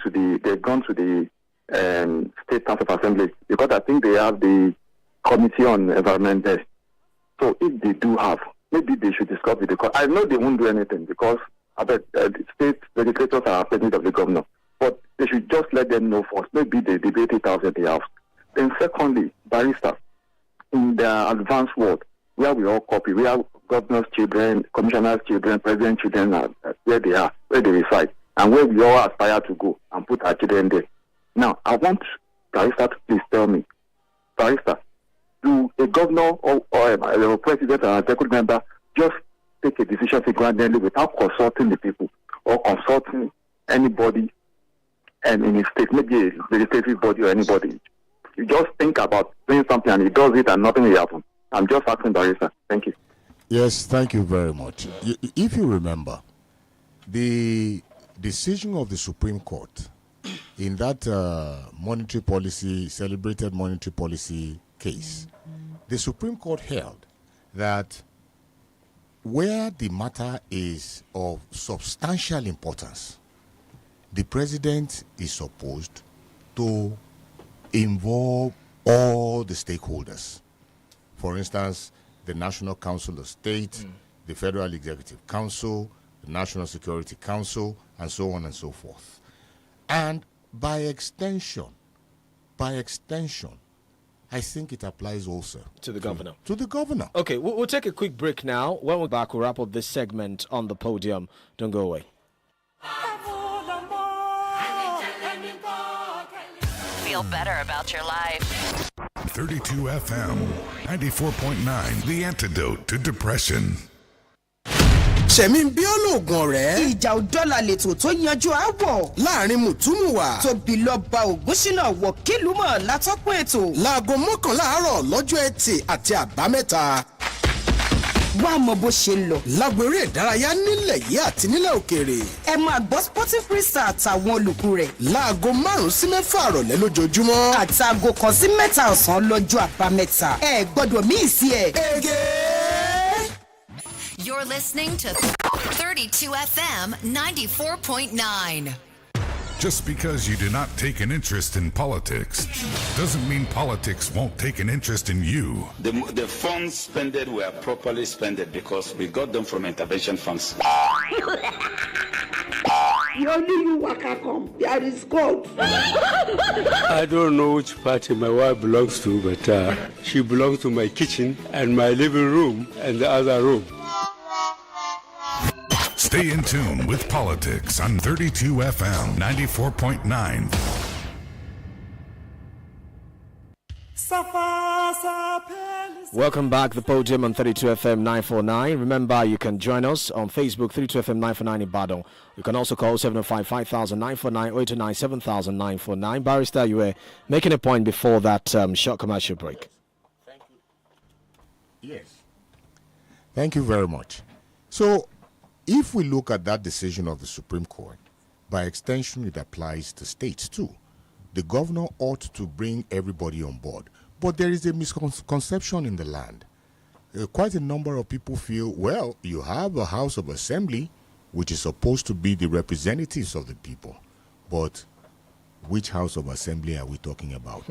to the State House of Assembly, because I think they have the Committee on Environment there. So if they do have, maybe they should discuss with the court. I know they won't do anything because the state legislators are president of the governor, but they should just let them know first. Maybe they debate it out at the house. Then secondly, barrister, in the advanced world, where we all copy, we have governors' children, commissioners' children, president's children, where they are, where they reside, and where we all aspire to go and put our children there. Now, I want barrister to please tell me, barrister, do a governor or a president or a executive member just take a decision single-handedly without consulting the people or consulting anybody and in his state, maybe a legislative body or anybody? You just think about doing something and he does it and nothing will happen. I'm just asking barrister. Thank you. Yes, thank you very much. If you remember, the decision of the Supreme Court in that celebrated monetary policy case, the Supreme Court held that where the matter is of substantial importance, the president is supposed to involve all the stakeholders. For instance, the National Council of State, the Federal Executive Council, the National Security Council, and so on and so forth. And by extension, I think it applies also to the governor. To the governor. Okay, we'll take a quick break now. When we're back, we'll wrap up this segment on the podium. Don't go away. Feel better about your life. 32 FM, 94.9, the antidote to depression. Ṣẹ̀mí bí olóògùn ọ̀rẹ́. Ìjà òdọ́là lètò tó yanjú àwọ̀. Láàrin mùtúmùwà. Tóbi lọ́ba Ògúnṣínà wọ̀kìlúmọ̀ látọ́kùn ètò. Láago 11 àárọ̀ lọ́jọ́ Ẹtì àti Àbámẹ́ta. wá mọ bó ṣe ń lọ. lágbèrè ìdárayá nílẹ̀ yìí àti nílẹ̀ òkèèrè. ẹ máa gbọ́ Sporting Crystal àtàwọn olùkú rẹ̀. láago 5 sí 6 àrọ̀lẹ́ lójoojúmọ́. àtàgò 1 sí 7 ọ̀sán lọ́jọ́ àbámẹ́ta. ẹ gbọ́dọ̀ míì sí ẹ. You're listening to 32 FM 94.9. Just because you do not take an interest in politics doesn't mean politics won't take an interest in you. The funds spent were properly spent because we got them from intervention funds. You only you waka come. There is God. I don't know which party my wife belongs to, but she belongs to my kitchen and my living room and the other room. Stay in tune with politics on 32 FM 94.9. Welcome back, the Podium on 32 FM 949. Remember, you can join us on Facebook, 32 FM 949 in Badon. You can also call 705 5000 949 or 829 7000 949. Barrister, you were making a point before that short commercial break. Thank you. Yes. Thank you very much. So, if we look at that decision of the Supreme Court, by extension, it applies to states too. The governor ought to bring everybody on board. But there is a misconception in the land. Quite a number of people feel, well, you have a House of Assembly, which is supposed to be the representatives of the people. But which House of Assembly are we talking about?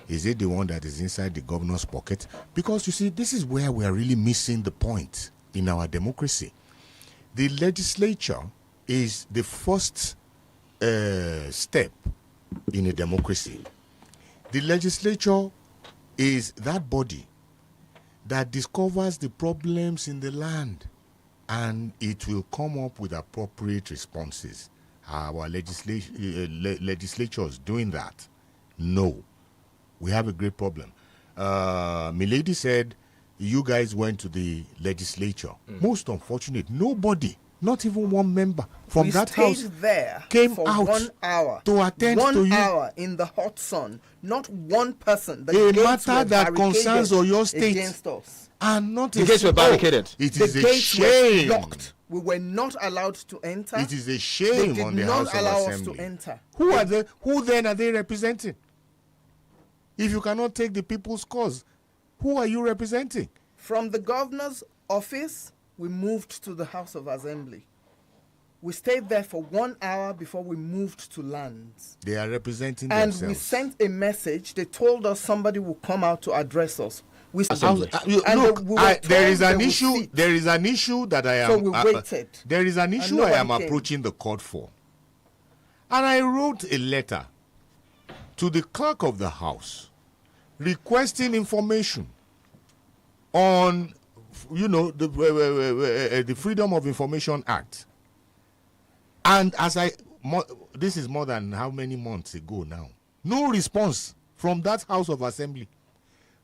Is it the one that is inside the governor's pocket? Because, you see, this is where we are really missing the point in our democracy. The legislature is the first step in a democracy. The legislature is that body that discovers the problems in the land, and it will come up with appropriate responses. Our legislature is doing that? No. We have a great problem. Milady said, you guys went to the legislature. Most unfortunate, nobody, not even one member from that house there came for out 1 hour to attend to you. 1 hour in the hot sun. Not one person. The a gates matter were that concerns your state against us. And not the gates were barricaded. It the is a gates shame. Were locked. We were not allowed to enter. It is a shame on the House of Assembly. They did not allow us to enter. Who are they? Who then are they representing? If you cannot take the people's cause, who are you representing? From the governor's office, we moved to the House of Assembly. We stayed there for 1 hour before we moved to lands. They are representing themselves. And we sent a message. They told us somebody will come out to address us. We there is an issue. There is an issue that I am. So we waited. There is an issue I am approaching the court for, and I wrote a letter to the clerk of the house requesting information on, the Freedom of Information Act. And this is more than how many months ago now? No response from that House of Assembly.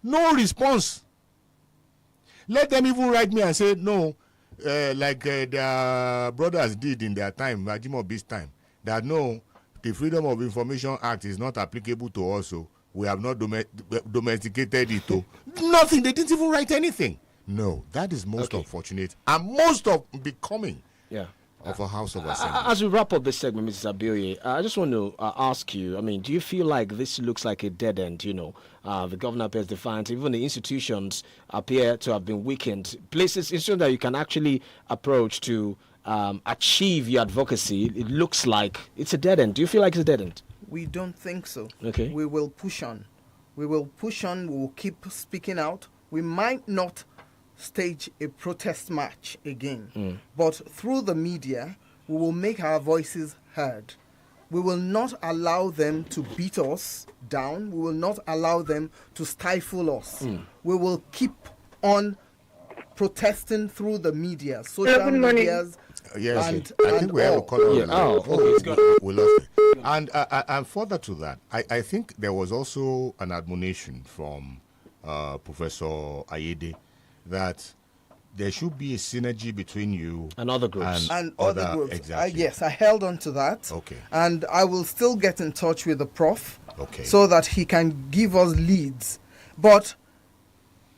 No response. Let them even write me and say, no, like their brothers did in their time, Ajimobi's time, that no, the Freedom of Information Act is not applicable to us, so we have not domesticated it. Nothing. They didn't even write anything. No, that is most unfortunate and most of becoming of a House of Assembly. As we wrap up this segment, Mrs. Abioye, I just want to ask you, do you feel like this looks like a dead end? The governor appears defiant. Even the institutions appear to have been weakened. Institutions that you can actually approach to achieve your advocacy, it looks like it's a dead end. Do you feel like it's a dead end? We don't think so. Okay. We will push on. We will push on. We will keep speaking out. We might not stage a protest march again, but through the media, we will make our voices heard. We will not allow them to beat us down. We will not allow them to stifle us. We will keep on protesting through the media, social medias. Yes, I think we have a call on we lost it. And further to that, I think there was also an admonition from Professor Ayede that there should be a synergy between you and other groups. And other groups. Exactly. Yes, I held on to that. Okay. And I will still get in touch with the prof so that he can give us leads. But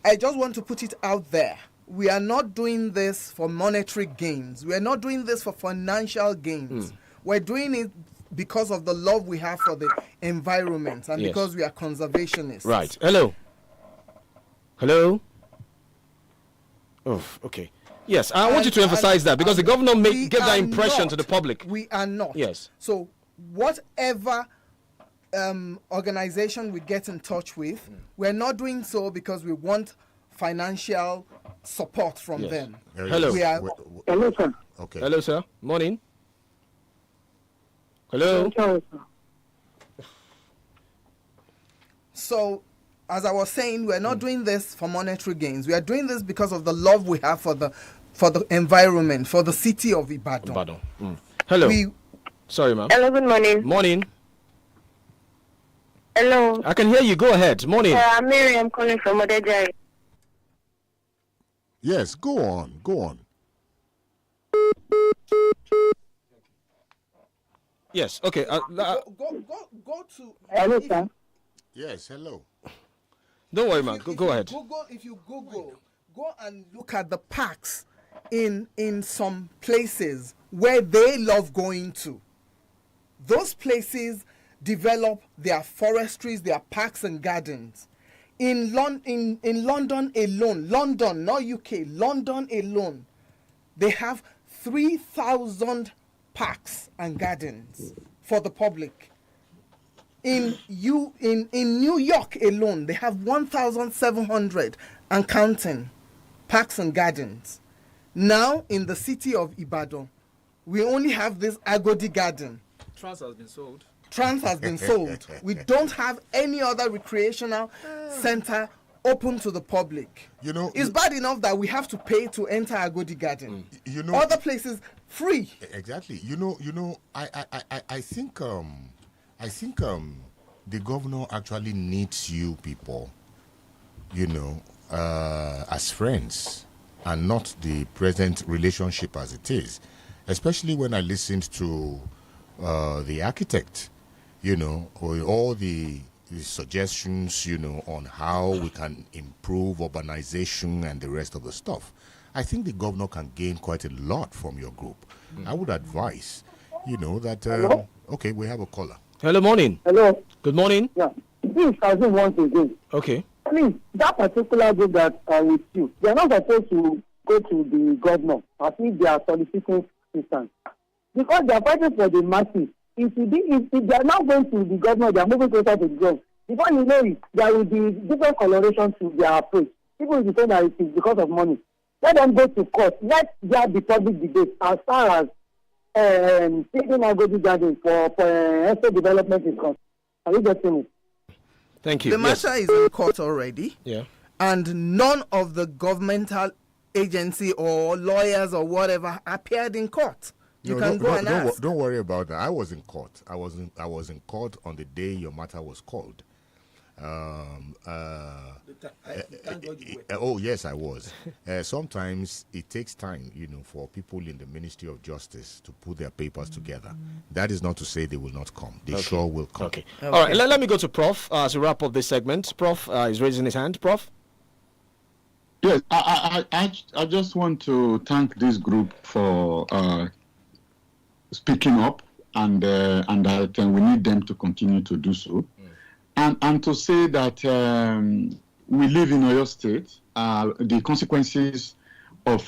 I just want to put it out there. we are not doing this for monetary gains. We are not doing this for financial gains. We're doing it because of the love we have for the environment and because we are conservationists. Right. Hello. Hello. Oh, okay. Yes, I want you to emphasize that because the governor gave that impression to the public. We are not. Yes. So whatever organization we get in touch with, we're not doing so because we want financial support from them. Hello. Hello, sir. Okay. Hello, sir. Morning. Hello. So, as I was saying, we're not doing this for monetary gains. We are doing this because of the love we have for the environment, for the city of Ibadan. Hello. Sorry, ma'am. Hello, good morning. Morning. Hello. I can hear you. Go ahead. Morning. I'm Mary. I'm calling from Odejai. Yes, go on. Go on. Yes. Okay. Go to. Hello, sir. Yes. Hello. Don't worry, man. Go ahead. If you Google, go and look at the parks in some places where they love going to. Those places develop their forestries, their parks and gardens. In London alone, London, not UK, London alone, they have 3,000 parks and gardens for the public. In New York alone, they have 1,700 and counting parks and gardens. Now, in the city of Ibadan, we only have this Agodi Garden. Trans has been sold. Trans has been sold. We don't have any other recreational center open to the public. You know, it's bad enough that we have to pay to enter Agodi Garden. You know, other places free. Exactly. You know. I think the governor actually needs you people, as friends, and not the present relationship as it is. Especially when I listened to the architect, with all the suggestions, on how we can improve urbanization and the rest of the stuff. I think the governor can gain quite a lot from your group. I would advise, that... okay, we have a caller. Hello, morning. Hello. Good morning. Yeah. This is Kazim once again. Okay. I mean, that particular group that are with you, they are not supposed to go to the governor as if they are soliciting assistance. Because they are fighting for the masses. If they are not going to the governor, they are moving closer to the government. Before you know it, there will be different coloration to their approach. People will say that it is because of money. Let them go to court. Let there be public debate as far as taking Agodi Garden for estate development is concerned. Are you getting it? Thank you. The matter is in court already. Yeah. And none of the governmental agency or lawyers or whatever appeared in court. You can go and ask. Don't worry about that. I was in court. I was in court on the day your matter was called. Oh yes, I was. Sometimes it takes time, for people in the Ministry of Justice to put their papers together. That is not to say they will not come. They sure will come. Okay. All right. Let me go to Prof. To wrap up this segment. Prof. Is raising his hand. Prof. Yes, I just want to thank this group for speaking up, and that we need them to continue to do so. And to say that we live in Oyo State, the consequences of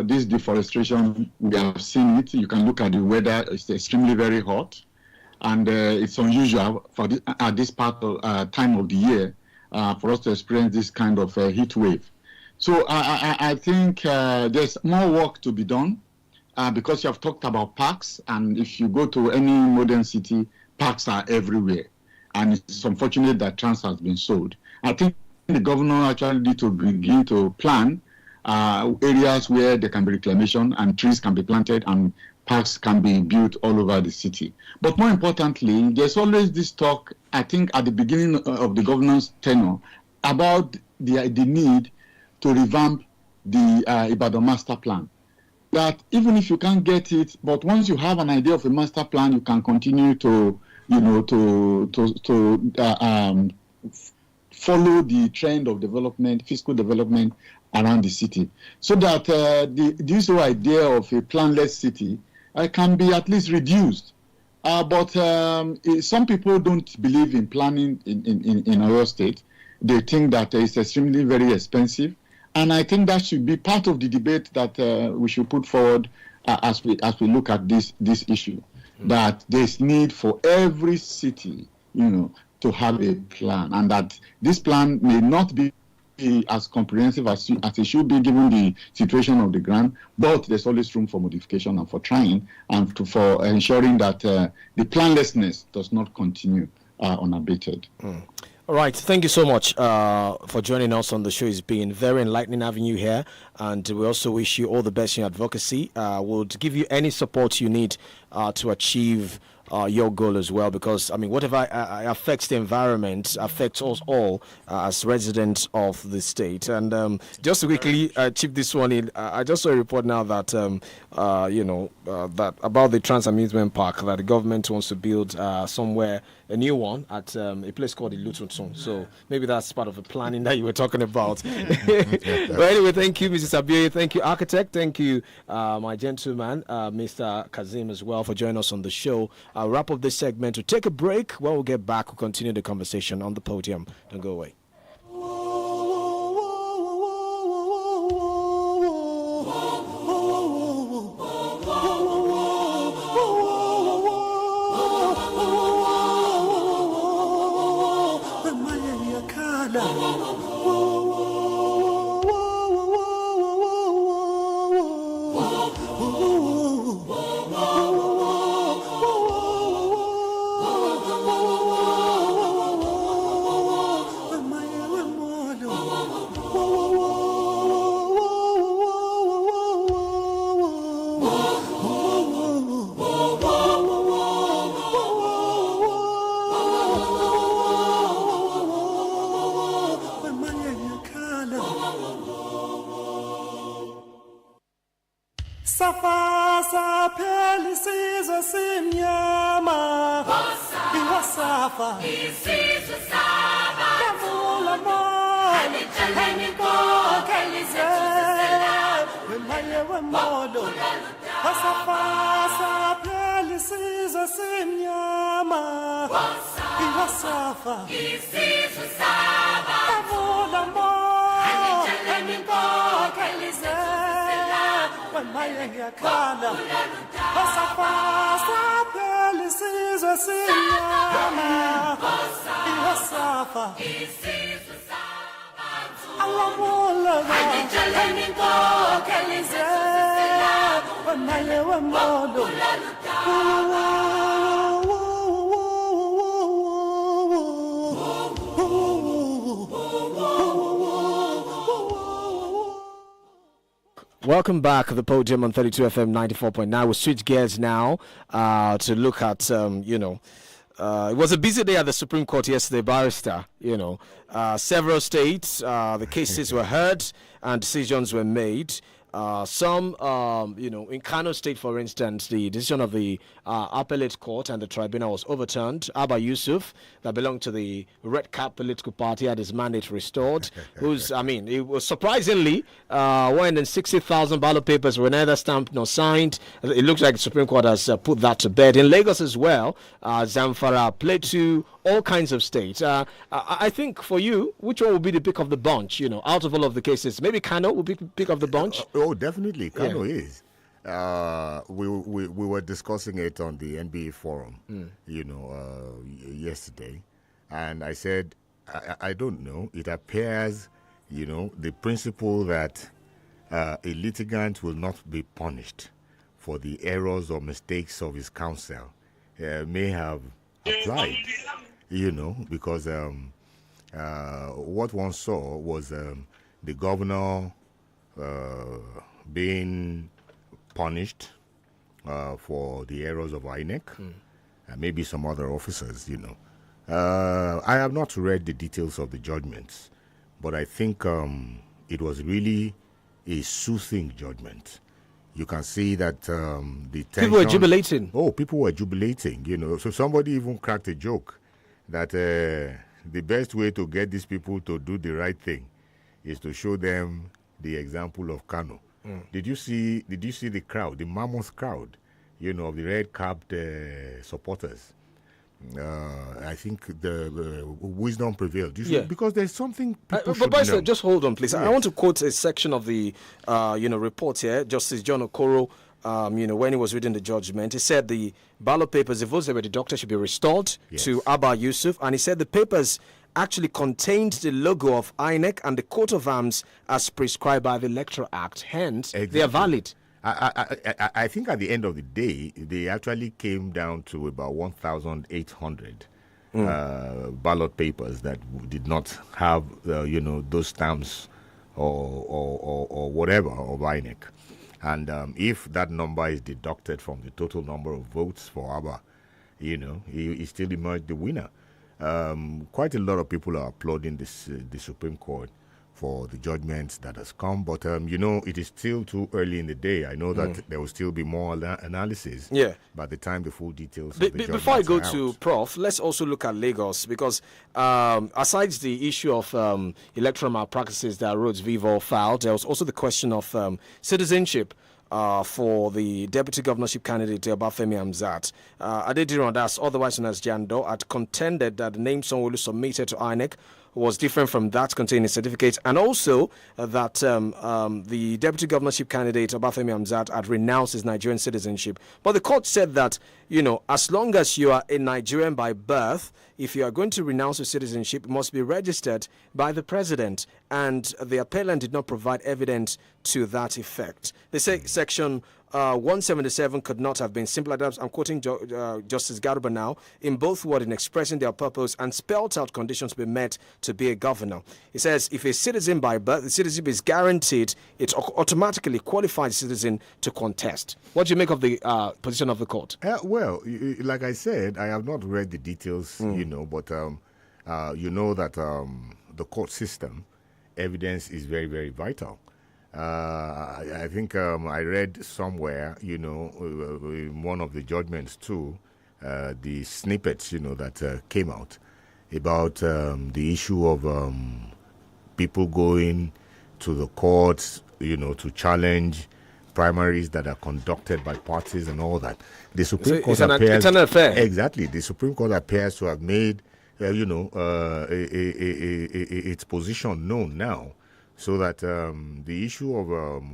this deforestation, we have seen it. You can look at the weather; it's extremely very hot, and it's unusual for at this part of time of the year for us to experience this kind of heat wave. So I think there's more work to be done because you have talked about parks, and if you go to any modern city, parks are everywhere. And it's unfortunate that trans has been sold. I think the governor actually need to begin to plan areas where there can be reclamation and trees can be planted and parks can be built all over the city. But more importantly, there's always this talk, I think at the beginning of the governor's tenure, about the need to revamp the Ibadan master plan. That even if you can't get it, but once you have an idea of a master plan, you can continue to follow the trend of development, fiscal development, around the city, so that this whole idea of a planless city can be at least reduced. But some people don't believe in planning in our state. They think that it's extremely very expensive, and I think that should be part of the debate that we should put forward as we look at this issue. That there's need for every city, to have a plan, and that this plan may not be as comprehensive as it should be given the situation of the ground, but there's always room for modification and for trying and for ensuring that the planlessness does not continue unabated. All right, thank you so much for joining us on the show. It's been very enlightening having you here, and we also wish you all the best in your advocacy. We'll give you any support you need to achieve your goal as well, because whatever affects the environment affects us all as residents of the state. And just to quickly chip this one in, I just saw a report now that that about the Trans Amusement Park that the government wants to build somewhere, a new one at a place called Ilutuntun. So maybe that's part of the planning that you were talking about. But anyway, thank you, Mrs. Abiy. Thank you, architect. Thank you, my gentleman, Mr. Kazim, as well, for joining us on the show. I'll wrap up this segment to take a break. When we get back, we'll continue the conversation on the podium. Don't go away. Welcome back to the podium on 32 FM 94.9. We'll switch gears now to look at, it was a busy day at the Supreme Court yesterday, barrister. Several states, the cases were heard and decisions were made. Some, in Kano State, for instance, the decision of the appellate court and the tribunal was overturned. Abba Yusuf, that belonged to the Red Cap political party, had his mandate restored. It was surprisingly, when the 60,000 ballot papers were neither stamped nor signed. It looks like the Supreme Court has put that to bed. In Lagos as well, Zamfara, Plateau, all kinds of states. I think for you, which one would be the pick of the bunch, out of all of the cases? Maybe Kano would be the pick of the bunch? Oh, definitely. Kano is. We were discussing it on the NBA forum, yesterday. And I said, I don't know. It appears, the principle that a litigant will not be punished for the errors or mistakes of his counsel may have applied, because what one saw was the governor being punished for the errors of INEC and maybe some other officers, I have not read the details of the judgments, but I think it was really a soothing judgment. You can see that the tension... People were jubilating. Oh, people were jubilating, So somebody even cracked a joke that the best way to get these people to do the right thing is to show them the example of Kano. Did you see the crowd, the mammoth crowd, of the red-capped supporters? I think the wisdom prevailed. Because there's something people should know. Just hold on, please. Yes. I want to quote a section of the report here. Justice John Okoro, when he was reading the judgment, he said the ballot papers, the votes that were deducted, should be restored to Abba Yusuf, and he said the papers actually contained the logo of INEC and the coat of arms as prescribed by the Electoral Act. Hence, they are valid. I think at the end of the day, they actually came down to about 1,800 ballot papers that did not have, those stamps or whatever of INEC. And if that number is deducted from the total number of votes for Abba, he still emerged the winner. Quite a lot of people are applauding the Supreme Court for the judgments that has come, but it is still too early in the day. I know that there will still be more analysis by the time the full details of the judgments before I go are to out. Prof, let's also look at Lagos, because aside the issue of electoral malpractices that Rhodes Vivo filed, there was also the question of citizenship for the deputy governorship candidate Obafemi Hamzat. Adediran, that's otherwise known as Jando, had contended that the name Sanwo-Olu submitted to INEC was different from that containing certificate, and also that the deputy governorship candidate Obafemi Hamzat had renounced his Nigerian citizenship. But the court said that, as long as you are a Nigerian by birth, if you are going to renounce your citizenship, it must be registered by the president. And the appellant did not provide evidence to that effect. They say Section 177 could not have been simpler. I'm quoting Justice Garuba now. In both words, in expressing their purpose and spelled out conditions to be met to be a governor. He says if a citizen by birth, the citizenship is guaranteed, it automatically qualifies the citizen to contest. What do you make of the position of the court? Well, like I said, I have not read the details, but you know that the court system, evidence is very, very vital. I think I read somewhere, in one of the judgments too, the snippets, that came out about the issue of people going to the courts, to challenge primaries that are conducted by parties and all that. The Supreme Court appears, it's an affair. Exactly. The Supreme Court appears to have made, its position known now. So that the issue of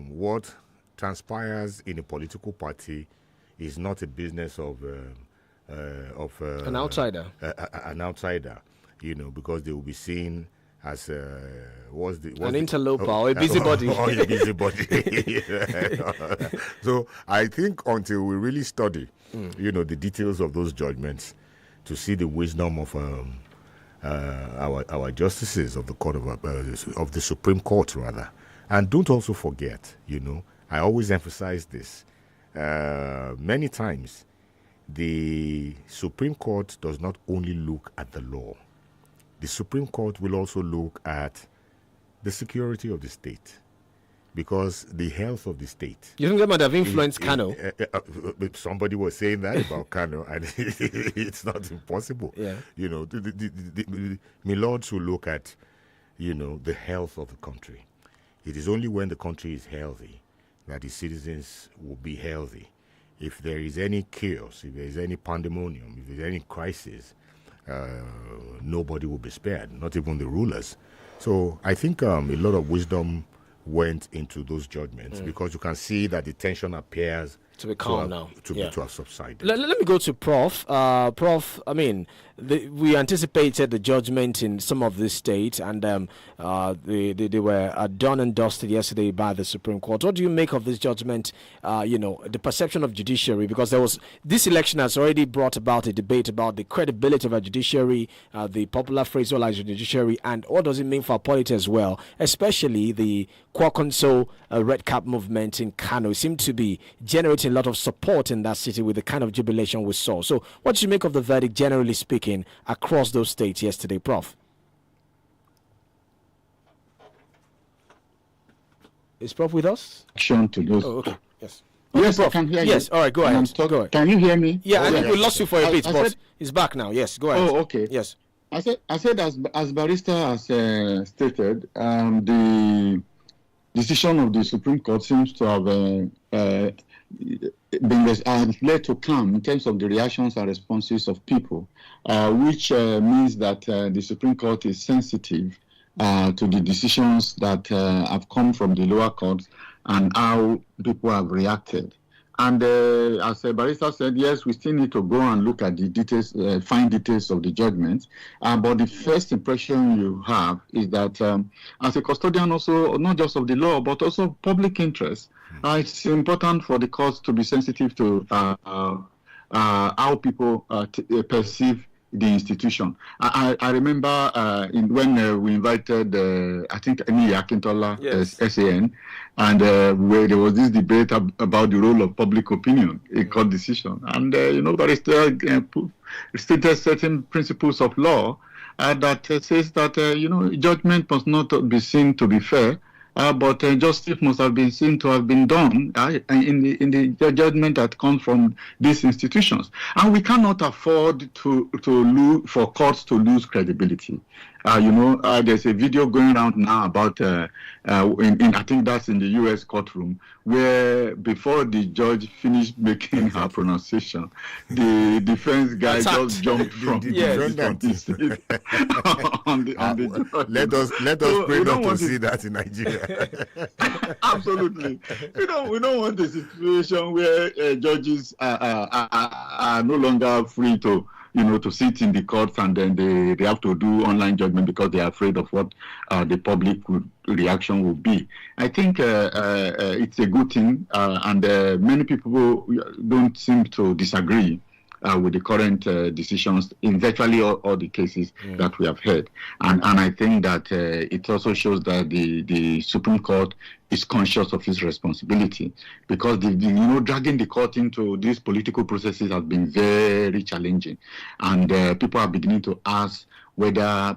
what transpires in a political party is not a business of an outsider. An outsider, because they will be seen as an interloper or a busybody. Or a busybody. So I think until we really study, the details of those judgments, to see the wisdom of our justices of the court of the Supreme Court, rather. And don't also forget, I always emphasize this. Many times, the Supreme Court does not only look at the law. The Supreme Court will also look at the security of the state, because the health of the state. You think that might have influenced Kano? Somebody was saying that about Kano, and it's not impossible. Yeah. The lords will look at, the health of the country. It is only when the country is healthy that the citizens will be healthy. If there is any chaos, if there is any pandemonium, if there is any crisis, nobody will be spared, not even the rulers. So I think a lot of wisdom went into those judgments, because you can see that the tension appears to be calm now, to have subsided. Let me go to Prof. Prof, I mean, we anticipated the judgment in some of the states, and they were done and dusted yesterday by the Supreme Court. What do you make of this judgment? The perception of judiciary, because this election has already brought about a debate about the credibility of our judiciary, the popular phrase "all judiciary," and what does it mean for politics as well, especially the Kwakonso Red Cap movement in Kano seemed to be generating a lot of support in that city with the kind of jubilation we saw. So what do you make of the verdict, generally speaking, across those states yesterday, Prof? Is Prof with us? To those. Oh, okay. Yes. Yes, Prof. I can hear you. Yes, all right, go ahead. Go ahead. Can you hear me? Yeah, I think we lost you for a bit, but he's back now. Yes, go ahead. Oh, okay. Yes. I said as Barrister has stated, the decision of the Supreme Court seems to have led to calm in terms of the reactions and responses of people, which means that the Supreme Court is sensitive to the decisions that have come from the lower courts and how people have reacted. And as Barrister said, yes, we still need to go and look at the details, fine details of the judgment. But the first impression you have is that as a custodian also, not just of the law, but also public interest, it's important for the courts to be sensitive to how people perceive the institution. I remember when we invited, I think, INT'L, SAN, and where there was this debate about the role of public opinion in court decision. And, there is stated certain principles of law that says that, judgment must not be seen to be fair, but justice must have been seen to have been done in the judgment that comes from these institutions. And we cannot afford for courts to lose credibility. There's a video going around now about, I think that's in the U.S. courtroom, where before the judge finished making her pronunciation, the defense guy just jumped from the judge. Let us pray not to see that in Nigeria. Absolutely. We don't want a situation where judges are no longer free to sit in the courts, and then they have to do online judgment because they are afraid of what the public reaction will be. I think it's a good thing, and many people don't seem to disagree with the current decisions in virtually all the cases that we have heard. And I think that it also shows that the Supreme Court is conscious of its responsibility, because dragging the court into these political processes has been very challenging, and people are beginning to ask whether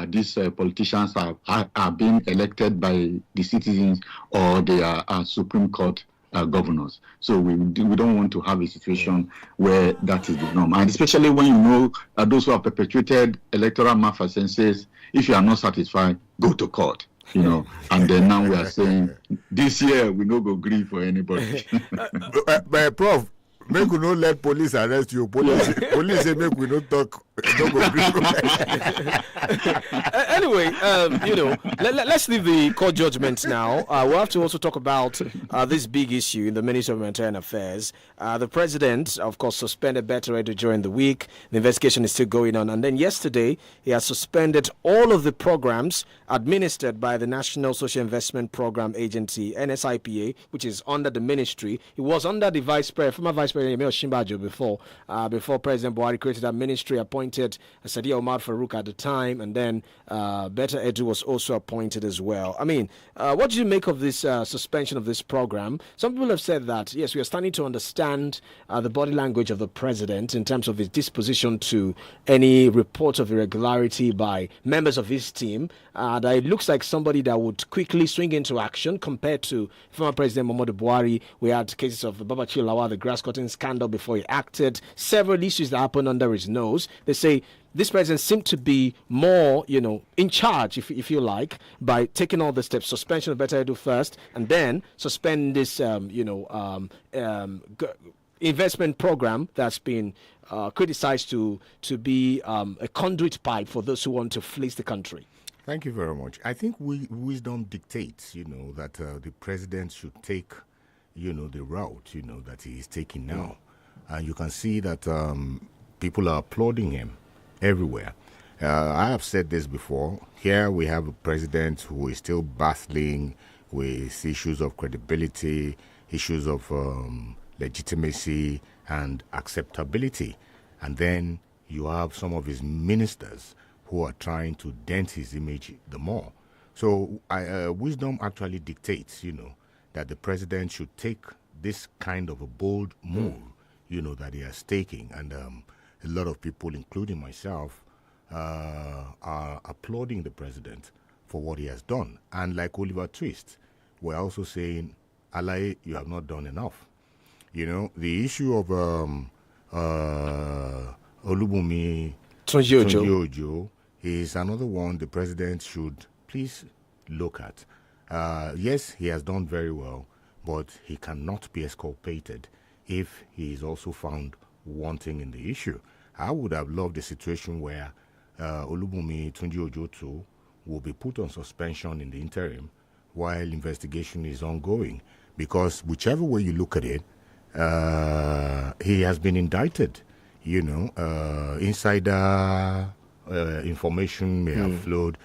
these politicians are being elected by the citizens or they are Supreme Court governors. So we don't want to have a situation where that is the norm, and especially when those who have perpetuated electoral malfeasances, if you are not satisfied, go to court. And then now we are saying this year we no go agree for anybody. But Prof, make we not let police arrest you. Police say make we not talk. Don't go agree. Anyway, let's leave the court judgment now. We'll have to also talk about this big issue in the Ministry of Humanitarian Affairs. The president, of course, suspended Better Edu during the week. The investigation is still going on. And then yesterday, he has suspended all of the programs administered by the National Social Investment Program Agency, NSIPA, which is under the ministry. He was under the former Vice President Emil Shimbajo before President Buhari created that ministry, appointed Sadiya Omar Farouk at the time, and then Better Edu was also appointed as well. I mean, what do you make of this suspension of this program? Some people have said that, yes, we are starting to understand the body language of the president in terms of his disposition to any reports of irregularity by members of his team. That it looks like somebody that would quickly swing into action compared to former President Muhammadu Buhari. We had cases of Babachir Lawal, the grass cutting scandal before he acted, several issues that happened under his nose. They say this president seemed to be more, in charge, if you like, by taking all the steps. Suspension of Better Edu first, and then suspend this, investment program that's been criticized to be a conduit pipe for those who want to fleece the country. Thank you very much. I think wisdom dictates, that the president should take, the route, that he is taking now. And you can see that people are applauding him everywhere. I have said this before. Here we have a president who is still battling with issues of credibility, issues of legitimacy and acceptability. And then you have some of his ministers who are trying to dent his image the more. So wisdom actually dictates, that the president should take this kind of a bold move, that he is taking. And a lot of people, including myself, are applauding the president for what he has done. And like Oliver Twist, we're also saying, Alaye, you have not done enough. The issue of Olubunmi Tunji Ojo is another one the president should please look at. Yes, he has done very well, but he cannot be exculpated if he is also found wanting in the issue. I would have loved a situation where Olubunmi Tunji Ojoto will be put on suspension in the interim while investigation is ongoing, because whichever way you look at it, he has been indicted. Insider information may have flowed.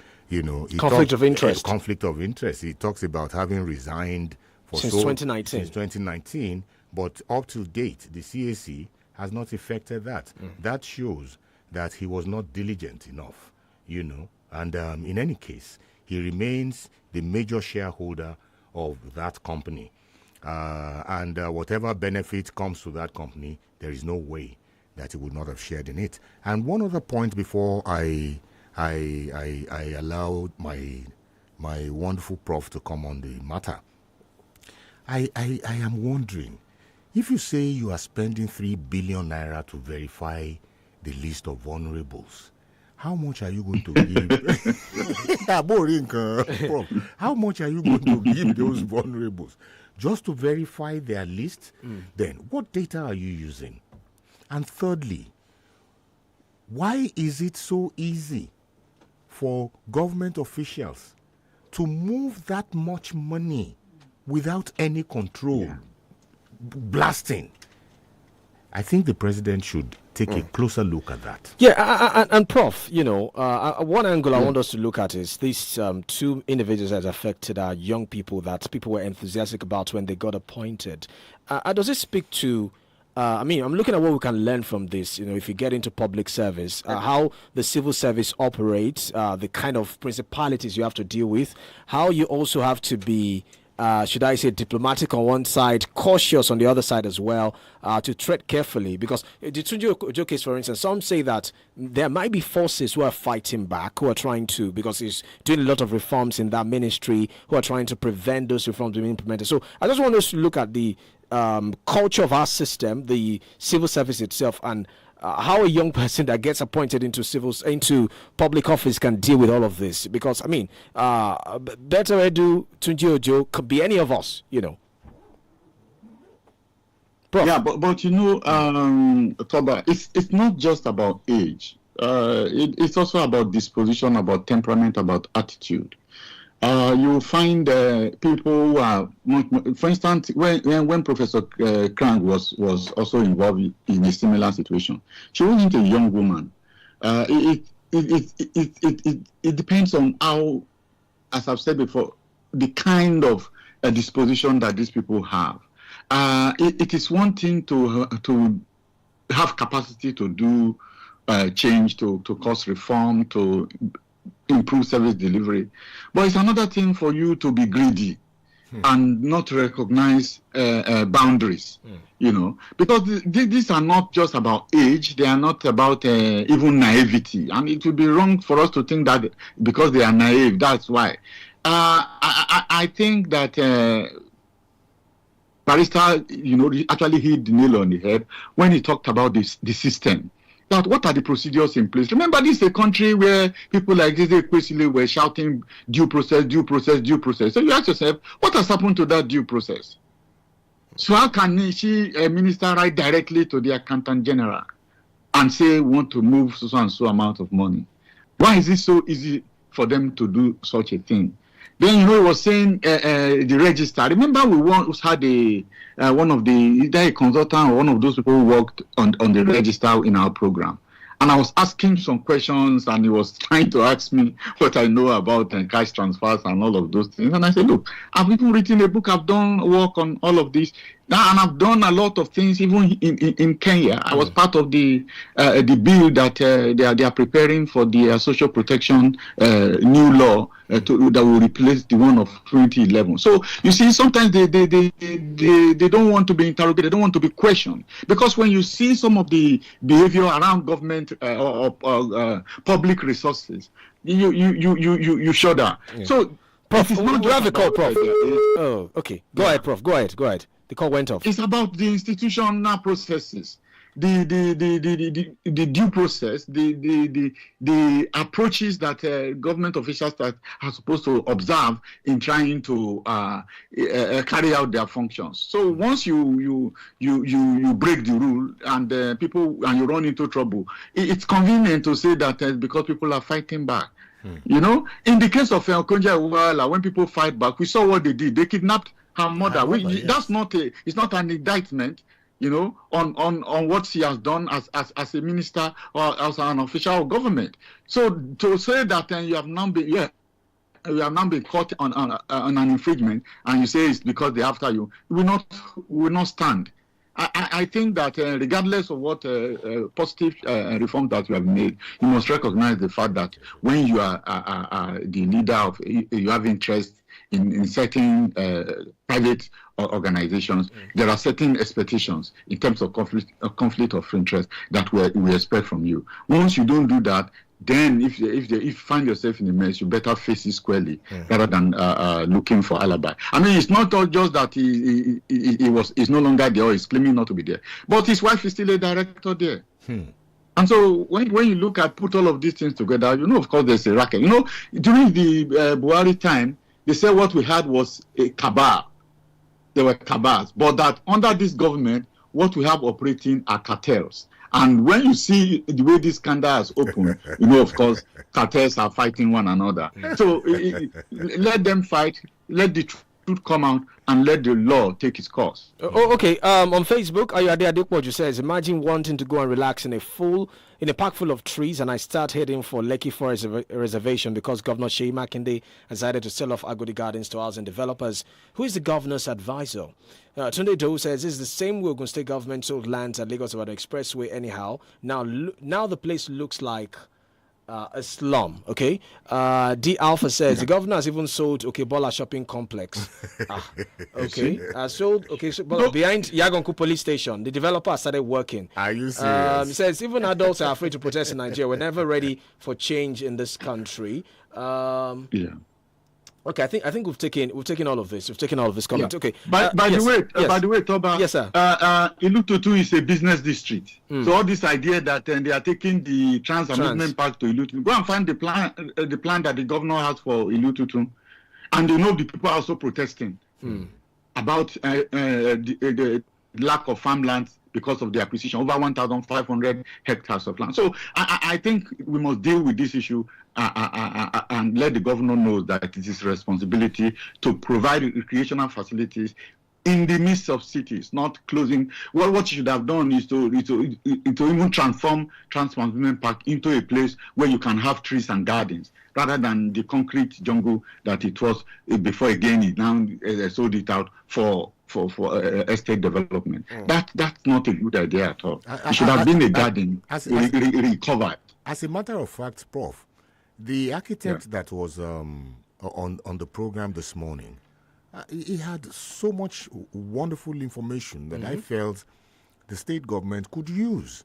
Conflict of interest. Conflict of interest. He talks about having resigned since 2019. Since 2019, but up to date, the CAC has not effected that. That shows that he was not diligent enough, And in any case, he remains the major shareholder of that company. And whatever benefit comes to that company, there is no way that he would not have shared in it. And one other point before I allow my wonderful prof to come on the matter. I am wondering, if you say you are spending 3 billion naira to verify the list of vulnerables, how much are you going to give? Prof, how much are you going to give those vulnerables just to verify their list? Then what data are you using? And thirdly, why is it so easy for government officials to move that much money without any control? Blasting. I think the president should take a closer look at that. Yeah, and Prof, one angle I want us to look at is these two individuals that affected our young people that people were enthusiastic about when they got appointed. Does it speak to, I'm looking at what we can learn from this, if you get into public service, how the civil service operates, the kind of principalities you have to deal with, how you also have to be should I say diplomatic on one side, cautious on the other side as well, to tread carefully. Because the Tunji Ojo case, for instance, some say that there might be forces who are fighting back, who are trying to, because he's doing a lot of reforms in that ministry, who are trying to prevent those reforms being implemented. So I just want us to look at the culture of our system, the civil service itself, and how a young person that gets appointed into public office can deal with all of this. Because Better Edu, Tunji Ojo could be any of us, Prof. Yeah, but Toba, it's not just about age. It's also about disposition, about temperament, about attitude. You find people who are, for instance, when Professor Krang was also involved in a similar situation, she wasn't a young woman. It depends on how, as I've said before, the kind of disposition that these people have. It is one thing to have capacity to do change, to cause reform, to improve service delivery, but it's another thing for you to be greedy and not recognize boundaries, because these are not just about age, they are not about even naivety, and it would be wrong for us to think that because they are naive, that's why. I think that Barrister, actually hit the nail on the head when he talked about the system. That what are the procedures in place? Remember, this is a country where people like this Kwesile were shouting due process, due process, due process. So you ask yourself, what has happened to that due process? So how can a minister write directly to the accountant general and say we want to move so and so amount of money? Why is it so easy for them to do such a thing? Then he was saying the register. Remember, we once had one of the either a consultant or one of those people who worked on the register in our program, and I was asking some questions, and he was trying to ask me what I know about cash transfers and all of those things. And I said, look, I've even written a book. I've done work on all of this. And I've done a lot of things, even in Kenya. I was part of the bill that they are preparing for the social protection new law that will replace the one of 2011. So you see, sometimes they don't want to be interrogated, they don't want to be questioned, because when you see some of the behavior around government or public resources, you shudder. Yeah. So, Prof, you have a call, Prof. Oh, okay. Go ahead, Prof. Go ahead. The call went off. It's about the institutional processes. the due process, the approaches that government officials that are supposed to observe in trying to carry out their functions. So once you break the rule and you run into trouble, it's convenient to say that because people are fighting back. You know, in the case of Konja Iweala, when people fight back, we saw what they did. They kidnapped her mother. That's not it's not an indictment, you know, on what she has done as a minister or as an official of government. So to say that you have now been caught on an infringement, and you say it's because they're after you, will not stand. I think that regardless of what positive reform that you have made, you must recognize the fact that when you are the leader of, you have interest in certain private organizations, there are certain expectations in terms of conflict of interest that we expect from you. Once you don't do that, then if you find yourself in a mess, you better face it squarely rather than looking for alibi. I mean, it's not just that he's no longer there or he's claiming not to be there, but his wife is still a director there. And so when you put all of these things together, you know, of course, there's a racket. You know, during the Buhari time, they said what we had was a cabal. There were cabals, but that under this government, what we have operating are cartels. And when you see the way this scandal has opened, you know, of course, cartels are fighting one another. So let them fight, let the truth come out, and let the law take its course. Okay. On Facebook, Ayode Adepoju says, imagine wanting to go and relax in a park full of trees, and I start heading for Lekki Forest Reservation because Governor Sheyi Makinde decided to sell off Agodi Gardens to housing developers. Who is the governor's advisor? Tunde Doe says, this is the same way Ogun State government sold lands at Lagos Ibadan Expressway anyhow. Now the place looks like a slum. Okay. D Alpha says the governor has even sold Bola shopping complex. Okay. Sold but behind Yagonku police station. The developer started working. Are you serious? He says even adults are afraid to protest in Nigeria. We're never ready for change in this country. Okay, I think we've taken all of this. We've taken all of this comment. Yeah. Okay. By the way, Toba. Yes, sir. Ilututu is a business district. So all this idea that they are taking the Trans Amusement Park to Ilututu, go and find the plan that the governor has for Ilututu, and you know the people are also protesting about the lack of farmlands because of the acquisition, over 1,500 hectares of land. So I think we must deal with this issue and let the governor know that it is his responsibility to provide recreational facilities in the midst of cities, not closing. Well, what you should have done is to even transform Trans Amusement Park into a place where you can have trees and gardens, rather than the concrete jungle that it was before. Again, it now sold it out for estate development. That's not a good idea at all. It should have been a garden recovered. As a matter of fact, Prof, the architect that was on the program this morning, he had so much wonderful information that I felt the state government could use,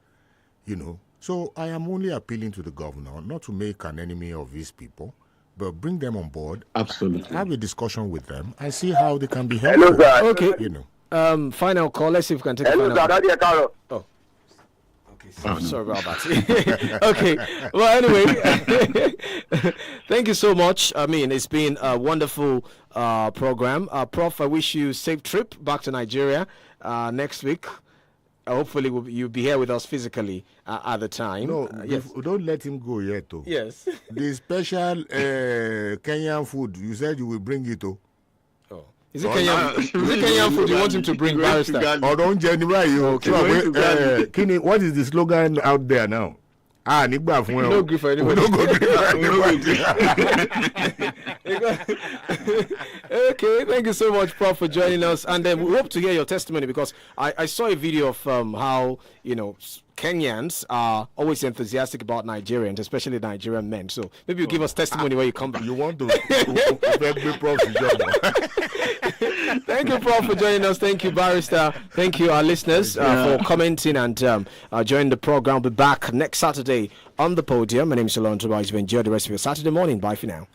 you know. So I am only appealing to the governor not to make an enemy of these people, but bring them on board. Absolutely. Have a discussion with them and see how they can be helpful. Hello, sir. Okay. You know. Final call. Let's see if we can take Hello, a final call. Oh. Okay. Sorry about that. Okay. Well, anyway, thank you so much. I mean, it's been a wonderful program. Prof, I wish you a safe trip back to Nigeria next week. Hopefully, you'll be here with us physically at the time. No, yes. Don't let him go yet, though. Yes. The special Kenyan food, you said you will bring it, though. Is it Kenyan food you want him to bring, Barrister? Or don't January, okay. What is the slogan out there now? No grief for anybody. Okay, thank you so much, Prof, for joining us. And then we hope to hear your testimony, because I saw a video of how, you know, Kenyans are always enthusiastic about Nigerians, especially Nigerian men. So maybe you give us testimony when you come back. You want to beg me, Prof, to join. Thank you, Prof, for joining us. Thank you, Barrister. Thank you, our listeners, for commenting and joining the program. We'll be back next Saturday on the Podium. My name is OLORUNTOBA. Enjoy the rest of your Saturday morning. Bye for now.